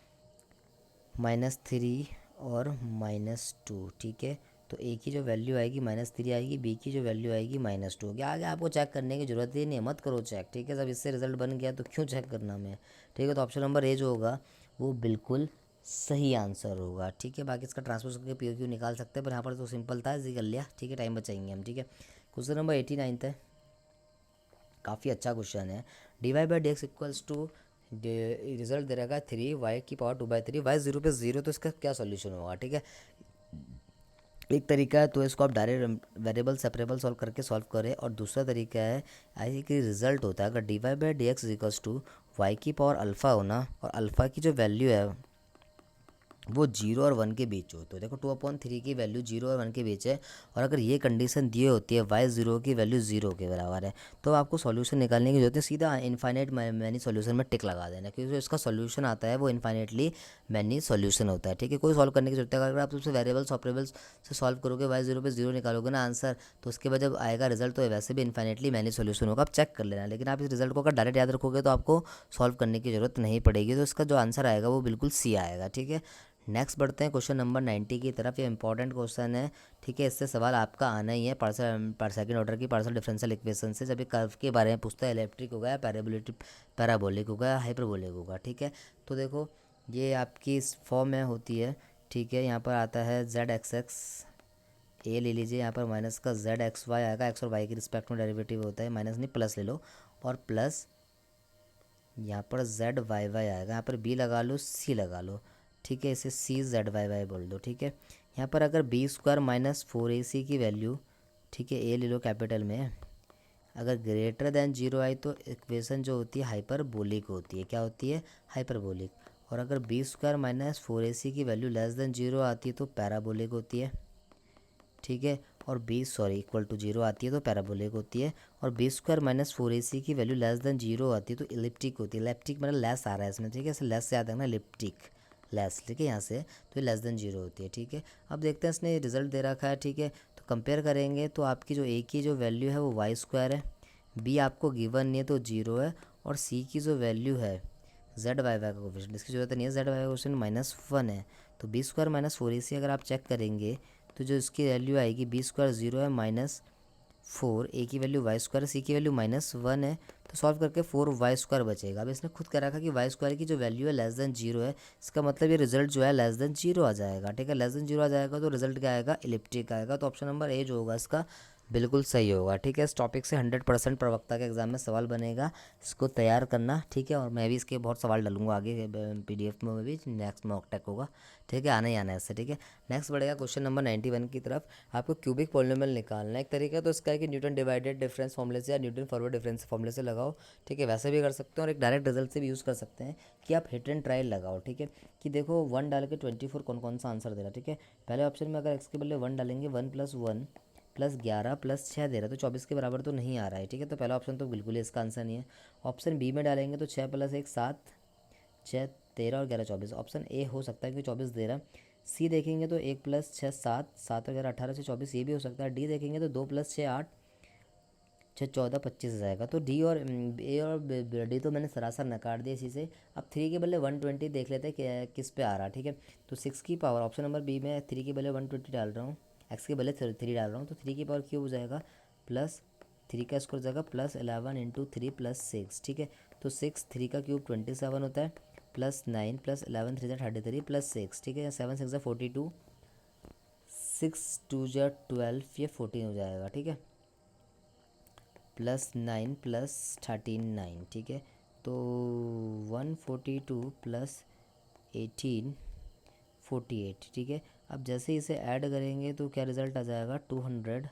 -3 और -2, ठीक है। तो ए की जो वैल्यू आएगी -3 आएगी, बी की जो वैल्यू आएगी -2 होगी। आगे आपको चेक करने की ज़रूरत ही नहीं है, मत करो चेक, ठीक है। जब इससे रिजल्ट बन गया तो क्यों चेक करना हमें, ठीक है। तो ऑप्शन नंबर ए जो होगा वो बिल्कुल सही आंसर होगा, ठीक है। बाकी इसका ट्रांसपोज करके पी क्यू निकाल सकते हैं, पर यहाँ पर तो सिंपल था, इसी कर लिया, ठीक है। टाइम बचाएंगे हम, ठीक है। क्वेश्चन नंबर 89 है, काफ़ी अच्छा क्वेश्चन है। dy/dx इक्वल्स टू रिजल्ट दे रखा है 3y की पावर 2/3, y 0 पे 0, तो इसका क्या सॉल्यूशन होगा, ठीक है। एक तरीका है तो इसको आप डायरेक्ट वेरिएबल सेपरेबल सॉल्व करके सॉल्व करें, और दूसरा तरीका है ऐसे कि रिजल्ट होता है अगर dy/dx इक्वल्स टू y की पावर अल्फ़ा होना, और अल्फ़ा की जो वैल्यू है वो 0 और 1 के बीच हो, तो देखो 2/3 की वैल्यू 0 और 1 के बीच है, और अगर ये कंडीशन दी होती है y 0 की वैल्यू 0 के बराबर है, तो आपको सॉल्यूशन निकालने की जरूरत है, सीधा इनफाइनाइट मैनी सॉल्यूशन में टिक लगा देना, क्योंकि जो इसका सॉल्यूशन आता है वो इनफाइनाइटली मैनी सॉल्यूशन होता है, ठीक है। कोई सॉल्व करने की जरूरत है, अगर आप उससे वेरिएबल्स ऑपरेबल्स से सॉल्व करोगे, y 0 पे 0 निकालोगे ना आंसर, तो उसके बाद जब आएगा रिजल्ट तो वैसे भी इनफाइनाइटली मैनी सॉल्यूशन होगा, आप चेक कर लेना। लेकिन आप इस रिजल्ट को अगर डायरेक्ट याद रखोगे तो आपको सॉल्व करने की जरूरत नहीं पड़ेगी, तो इसका जो आंसर आएगा वो बिल्कुल सी आएगा, ठीक है। नेक्स्ट बढ़ते हैं क्वेश्चन नंबर 90 की तरफ। ये इंपॉर्टेंट क्वेश्चन है, ठीक है। इससे सवाल आपका आना ही है, पर सेकंड ऑर्डर की पार्शियल डिफरेंशियल इक्वेशन से, जब ये कर्व के बारे में पूछता है, इलेक्ट्रिक होगा, पैराबोलिक होगा, हाइपरबोलिक होगा, ठीक है। तो देखो ये आपकी इस फॉर्म में होती है, ठीक है। यहाँ पर आता है z(x)(x) ए ले लीजिए, यहाँ पर माइनस का z(xy) आएगा, x और y के रिस्पेक्ट में डेरिवेटिव होता है, माइनस नहीं प्लस ले लो, और प्लस यहाँ पर z(y)(y) आएगा, यहाँ पर b लगा लो, c लगा लो, ठीक है। इसे c(z)(y)(y) बोल दो, ठीक है। यहाँ पर अगर b² - 4ac की वैल्यू, ठीक है, a ले लो कैपिटल में, अगर ग्रेटर देन 0 आई तो इक्वेशन जो होती है हाइपरबोलिक होती है, क्या होती है, हाइपरबोलिक। और अगर b² - 4ac की वैल्यू लेस देन 0 आती है तो पैराबोलिक होती है, ठीक है। और इक्वल टू 0 आती है तो पैराबोलिक होती है, और b² - 4ac की वैल्यू लेस देन 0 आती है तो इलिप्टिक होती है। इलिप्टिक मतलब लेस आ रहा है इसमें, ठीक है, इसे लेस से याद रखना, इलिप्टिक, लेस, ठीक है, यहाँ से तो ये लेस देन 0 होती है, ठीक है। अब देखते हैं इसने रिजल्ट दे रखा है, ठीक है, तो कंपेयर करेंगे तो आपकी जो ए की जो वैल्यू है वो वाई स्क्वायर है, बी आपको गिवन नहीं है तो 0 है, और सी की जो वैल्यू है जेड वाई वाई का कोफिशिएंट, इसकी जरूरत नहीं है, जेड वाई का कोफिशिएंट -1 है, तो बी स्क्वायर -4 AC अगर आप चेक करेंगे तो जो इसकी वैल्यू आएगी बी स्क्वायर 0 है, -4, ए की वैल्यू वाई स्क्वायर, सी की वैल्यू -1 है, तो सॉल्व करके 4y² बचेगा। अब इसने खुद कह रखा कि वाई स्क्वायर की जो वैल्यू है लेस देन 0 है, इसका मतलब ये रिजल्ट जो है लेस देन 0 आ जाएगा, ठीक है। लेस देन 0 आ जाएगा तो रिजल्ट क्या आएगा, इलिप्टिक आएगा, तो ऑप्शन नंबर ए जो होगा इसका बिल्कुल सही होगा, ठीक है। इस टॉपिक से 100% प्रवक्ता के एग्जाम में सवाल बनेगा, इसको तैयार करना, ठीक है। और मैं भी इसके बहुत सवाल डालूंगा आगे PDF में भी, नेक्स्ट मॉक टेक होगा, ठीक है, आना ही आना है इससे, ठीक है। नेक्स्ट बढ़ेगा क्वेश्चन नंबर 91 की तरफ। आपको क्यूबिक पॉलिनोमियल निकालना है। एक तरीका तो इसका है कि न्यूटन डिवाइडेड डिफरेंस फॉर्मूले से या न्यूटन फॉरवर्ड डिफरेंस फॉर्मूले से लगाओ, ठीक है, वैसे भी कर सकते हैं, और एक डायरेक्ट रिजल्ट से भी यूज़ कर सकते हैं कि आप हिट एंड ट्रायल लगाओ, ठीक है। कि देखो 1 डाल के 24 कौन कौन सा आंसर दे रहा है, ठीक है। पहले ऑप्शन में अगर एक्स के बदले 1 डालेंगे, 1 + 1 + 11 + 6 दे रहा है, तो 24 के बराबर तो नहीं आ रहा है, ठीक है। तो पहला ऑप्शन तो बिल्कुल ही इसका आंसर नहीं है। ऑप्शन बी में डालेंगे तो 6 + 1 7, 6 13 और 11 24, ऑप्शन ए हो सकता है कि 24 दे रहा है। सी देखेंगे तो 1 + 6 7, 7 और 11 18 से 24, ये भी हो सकता है। डी देखेंगे तो 2 + 6 8, 6 14 25 आ जाएगा। तो डी और ए और डी तो मैंने सरासर नकार दिया इसी से। अब 3 के बदले 120 देख लेते हैं किस पे आ रहा है, ठीक है। तो 6 की पावर, ऑप्शन नंबर बी में 3 के बदले 120 डाल रहा हूँ, एक्स के बदले 3 डाल रहा हूँ, तो 3 की पावर क्यूब हो जाएगा, प्लस 3 का स्क्वायर हो जाएगा, +11 × 3 + 6, ठीक है। तो 6 3 का क्यूब 27 होता है, +9 +11 3 33 +6, ठीक है। 7 6 42, 6 2 12, ये 14 हो जाएगा, ठीक है। +9 + 13 9, ठीक है। तो 142 + 18 48, ठीक है। अब जैसे इसे ऐड करेंगे तो क्या रिज़ल्ट आ जाएगा, 200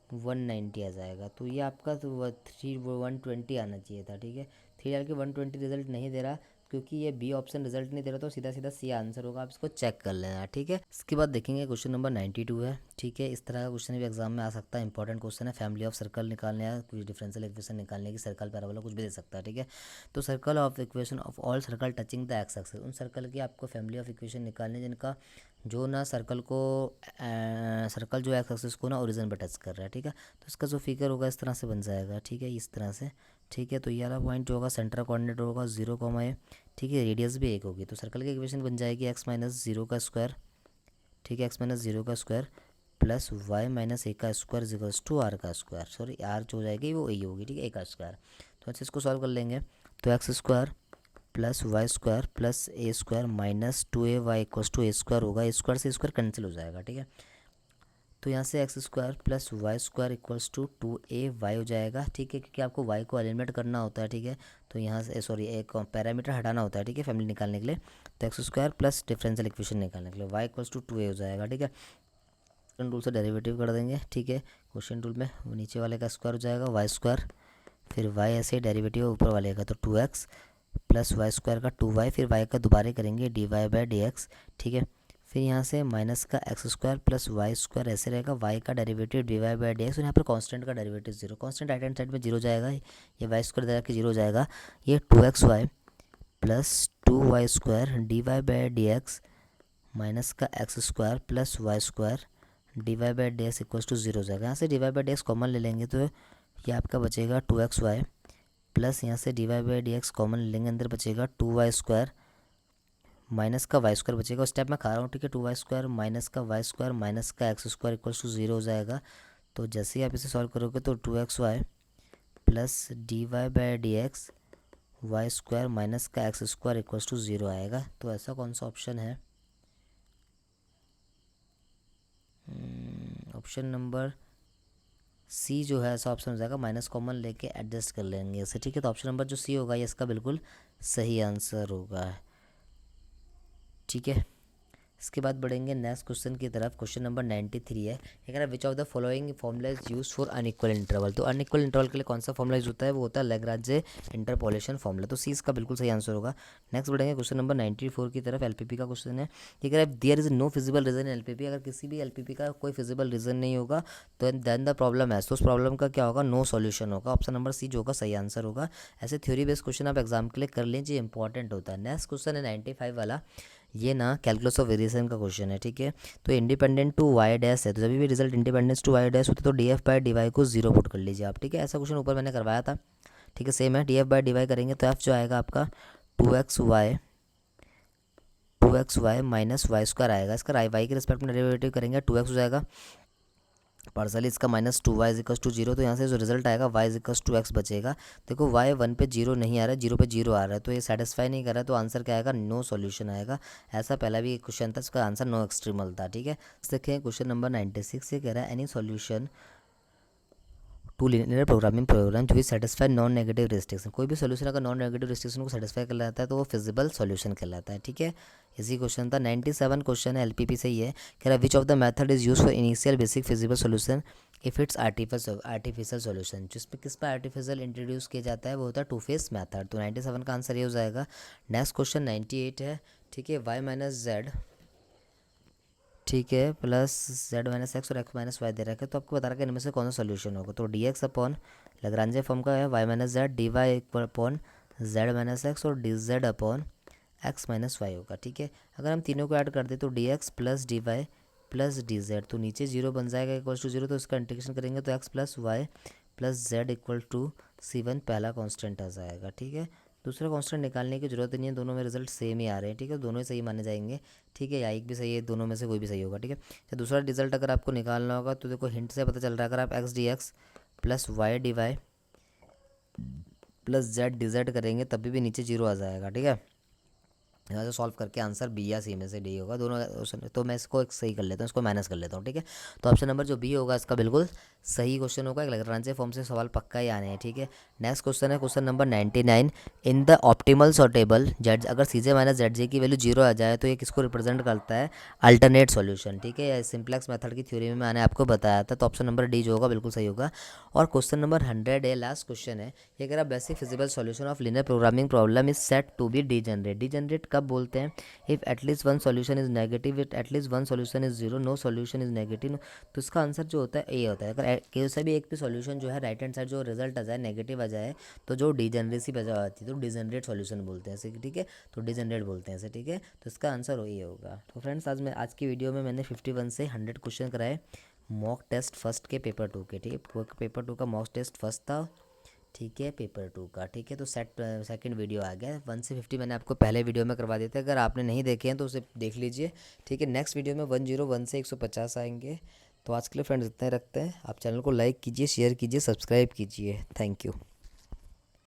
190 आ जाएगा। तो ये आपका तो 120 आना चाहिए था, ठीक है। 3 डाल के 120 रिजल्ट नहीं दे रहा, क्योंकि ये बी ऑप्शन रिजल्ट नहीं दे रहा, तो सीधा सीधा सी आंसर होगा, आप इसको चेक कर लेना, ठीक है। इसके बाद देखेंगे क्वेश्चन नंबर 92 है, ठीक है। इस तरह का क्वेश्चन भी एग्जाम में आ सकता है, इंपॉर्टेंट क्वेश्चन है। फैमिली ऑफ सर्कल निकालने या कुछ डिफरेंशियल इक्वेशन निकालने की, सर्कल पैराबोला कुछ भी दे सकता है, ठीक है। तो circle of equation of all circle touching the x axis, उन सर्कल की आपको फैमिली ऑफ इक्वेशन निकालने जिनका जो ना सर्कल को सर्कल जो एक्स एक्सिस को ना ओरिजिन पर टच कर रहा है, ठीक है। तो इसका जो फिगर होगा इस तरह से बन जाएगा, ठीक है, इस तरह से, ठीक है। तो ये वाला पॉइंट जो होगा सेंटर कोऑर्डिनेट होगा 0, ठीक है, रेडियस भी 1 होगी, तो सर्कल की इक्वेशन बन जाएगी x - 0 का स्क्वायर, ठीक है, x - 0 का स्क्वायर प्लस y - a का स्क्वायर इक्वल्स टू r का स्क्वायर, सॉरी r जो हो जाएगी वो a होगी, ठीक है, a का स्क्वायर। तो अच्छे इसको सॉल्व कर लेंगे, तो x² + y² + a² - 2ay = a² होगा, a² से स्क्वायर कैंसिल हो जाएगा, ठीक है। तो यहाँ से x² + y² = 2ay हो जाएगा, ठीक है, क्योंकि आपको y को एलिमिनेट करना होता है, ठीक है। तो यहाँ से सॉरी एक पैरामीटर हटाना होता है, ठीक है, फैमिली निकालने के लिए। तो x² प्लस डिफरेंशियल इक्वेशन निकालने के लिए y = 2a हो जाएगा, ठीक है। क्वेश्चन रूल से डेरिवेटिव कर देंगे, ठीक है। क्वेश्चन रूल में वो नीचे वाले का स्क्वायर हो जाएगा y², फिर y ऐसे डेरिवेटिव ऊपर वाले का, तो 2x + y² का 2y, फिर y का दोबारा करेंगे dy/dx, ठीक है। फिर यहाँ से माइनस का x² + y² ऐसे रहेगा, y का डेरिवेटिव dy/dx, और यहाँ पर कांस्टेंट का derivative 0, constant right hand side में 0 जाएगा, ये y² जाकर 0 हो जाएगा, ये 2xy + 2y² dy/dx माइनस का x² + y² dy/dx = 0 हो जाएगा। यहाँ से dy/dx कॉमन ले लेंगे तो ये आपका बचेगा 2xy प्लस यहाँ से dy/dx कॉमन ले लेंगे, अंदर बचेगा 2y² माइनस का y² बचेगा, उस टाइप मैं खा रहा हूँ, ठीक है। 2y² माइनस का y² माइनस का x² = 0 हो जाएगा। तो जैसे ही आप इसे सॉल्व करोगे तो 2xy plus dy/dx y² minus का x² = 0 आएगा। तो ऐसा कौन सा ऑप्शन है, ऑप्शन नंबर सी जो है ऐसा ऑप्शन हो जाएगा, माइनस कॉमन लेके एडजस्ट कर लेंगे इसे, ठीक है। तो ऑप्शन नंबर जो सी होगा ये इसका बिल्कुल सही आंसर होगा, ठीक है। इसके बाद बढ़ेंगे नेक्स्ट क्वेश्चन की तरफ। क्वेश्चन नंबर 93 है, ये कह रहा है which of the following formula is use for unequal interval. तो अनइक्वल इंटरवल के लिए कौन सा फॉर्मूला यूज होता है, वो होता है लैग्रांजे इंटरपोलेशन फॉर्मूला। तो सी इसका बिल्कुल सही आंसर होगा। नेक्स्ट बढ़ेंगे क्वेश्चन नंबर 94 की तरफ। एलपीपी का क्वेश्चन है, ये कह रहा है there is no feasible reason in LPP. अगर किसी भी एलपीपी का कोई फिजिबल रीजन नहीं होगा तो देन द प्रॉब्लम है, तो उस प्रॉब्लम का क्या होगा, नो सॉल्यूशन होगा। ऑप्शन नंबर सी जो होगा सही आंसर होगा। ऐसे थ्योरी बेस्ड क्वेश्चन आप एग्जाम के लिए कर लीजिए, इंपॉर्टेंट होता है। नेक्स्ट क्वेश्चन है 95 वाला, ये ना कैलकुलस ऑफ वेरिएशन का क्वेश्चन है, ठीक है। तो इंडिपेंडेंट टू वाई डैश है, तो जब भी result independence to y dash होता है तो d f by d y को 0 पुट कर लीजिए आप, ठीक है। ऐसा क्वेश्चन ऊपर मैंने करवाया था, ठीक है, सेम है। D f by d y करेंगे तो एफ जो आएगा आपका 2x y minus Y square आएगा। इसका वाई के रिस्पेक्ट में डेरिवेटिव करेंगे 2x हो जाएगा, पार्सली इसका -2y इज इक्वल्स टू 0। तो यहाँ से जो रिजल्ट आएगा y is equals to x बचेगा। देखो y 1 पे 0 नहीं आ रहा है, 0 पे 0 आ रहा है, तो ये सेटिस्फाई नहीं कर रहा है, तो आंसर क्या आएगा, नो सॉल्यूशन आएगा। ऐसा पहला भी एक क्वेश्चन था, इसका आंसर नो एक्सट्रीमल था, ठीक है। देखिए क्वेश्चन नंबर 96, ये कह रहा है any solution to linear programming program जो सेटिस्फाई नॉन नेगेटिव रिस्ट्रिक्शन। कोई भी सॉल्यूशन अगर नॉन नेगेटिव रिस्ट्रिक्शन को सेटिस्फाई कर लेता है तो वो फिजिबल सॉल्यूशन कहलाता है, ठीक है। इसी क्वेश्चन था। 97 क्वेश्चन है, एलपीपी से ही है, कह रहा है which of the method is use for initial basic feasible solution if it's artificial solution. जिसपे किस पर आर्टिफिशियल इंट्रोड्यूस किया जाता है वो होता है टू फेस मेथड। तो 97 का आंसर ये हो जाएगा। नेक्स्ट क्वेश्चन 98 है, ठीक है, y माइनस जेड, ठीक है, प्लस z माइनस एक्स और x माइनस वाई दे रखा है, तो आपको बता रहा है कि इनमें से कौन सा सोल्यूशन होगा। तो d x upon Lagrange form का है y minus z, d y upon z minus x और d z upon x minus y होगा, ठीक है। अगर हम तीनों को ऐड कर दें तो d x plus d y plus d z, तो नीचे 0 बन जाएगा इक्वल्स टू 0, तो इसका इंटीग्रेशन करेंगे तो x plus y plus z equal to C1 पहला कॉन्स्टेंट आ जाएगा, ठीक है। दूसरा कांस्टेंट निकालने की जरूरत नहीं है, दोनों में रिजल्ट सेम ही आ रहे हैं, ठीक है, दोनों ही सही माने जाएंगे, ठीक है, या एक भी सही है, दोनों में से कोई भी सही होगा, ठीक है। तो दूसरा रिजल्ट अगर आपको निकालना होगा तो देखो हिंट से पता चल रहा है, अगर आप x d x plus Y D y plus z d z करेंगे तभी भी नीचे 0 आ जाएगा, ठीक है। यहाँ से सॉल्व करके आंसर बी या सी में से डी होगा, दोनों। तो मैं इसको एक सही कर लेता हूँ, इसको माइनस कर लेता हूँ, ठीक है। तो ऑप्शन नंबर जो बी होगा इसका बिल्कुल सही क्वेश्चन होगा। एक लैग्रांजे फॉर्म से सवाल पक्का ही आने हैं, ठीक है। नेक्स्ट क्वेश्चन है question number 99, in the optimal sortable z, अगर सी जे माइनस जेड जे की वैल्यू 0 आ जाए तो ये किसको रिप्रेजेंट करता है, अल्टरनेट सॉल्यूशन, ठीक है। सिंप्लेक्स मेथड की थ्योरी में मैंने आपको बताया था, तो ऑप्शन नंबर डी जो होगा बिल्कुल सही होगा। और क्वेश्चन नंबर 100 है, लास्ट क्वेश्चन है, ये कह रहा basic feasible solution of linear programming problem is set to be degenerate. Degenerate कब बोलते हैं, if at least one solution is negative, it at least one solution is 0, no solution is negative. तो इसका आंसर जो होता है ए होता है। अगर किसी भी एक भी सॉल्यूशन जो है राइट हैंड साइड जो रिजल्ट आ जाए नेगेटिव आ जाए तो जो डीजनरेसी बजा आती है तो डीजनरेट सॉल्यूशन बोलते हैं ऐसे, ठीक है। तो डीजनरेट बोलते हैं ऐसे, ठीक है। तो इसका आंसर ये होगा। तो फ्रेंड्स आज की वीडियो में मैंने 51 से 100 क्वेश्चन कराए मॉक टेस्ट फर्स्ट के पेपर 2 के, ठीक है। पेपर 2 का मॉक टेस्ट फर्स्ट था, ठीक है, पेपर 2 का, ठीक है। तो सेकंड वीडियो आ गया। 1 से 50 मैंने आपको पहले वीडियो में करवा दिए थे, अगर आपने नहीं देखे हैं तो उसे देख लीजिए, ठीक है। नेक्स्ट वीडियो में 101 से 150 आएंगे। तो आज के लिए फ्रेंड्स इतना ही रखते हैं। आप चैनल को लाइक कीजिए, शेयर कीजिए, सब्सक्राइब कीजिए। Thank you.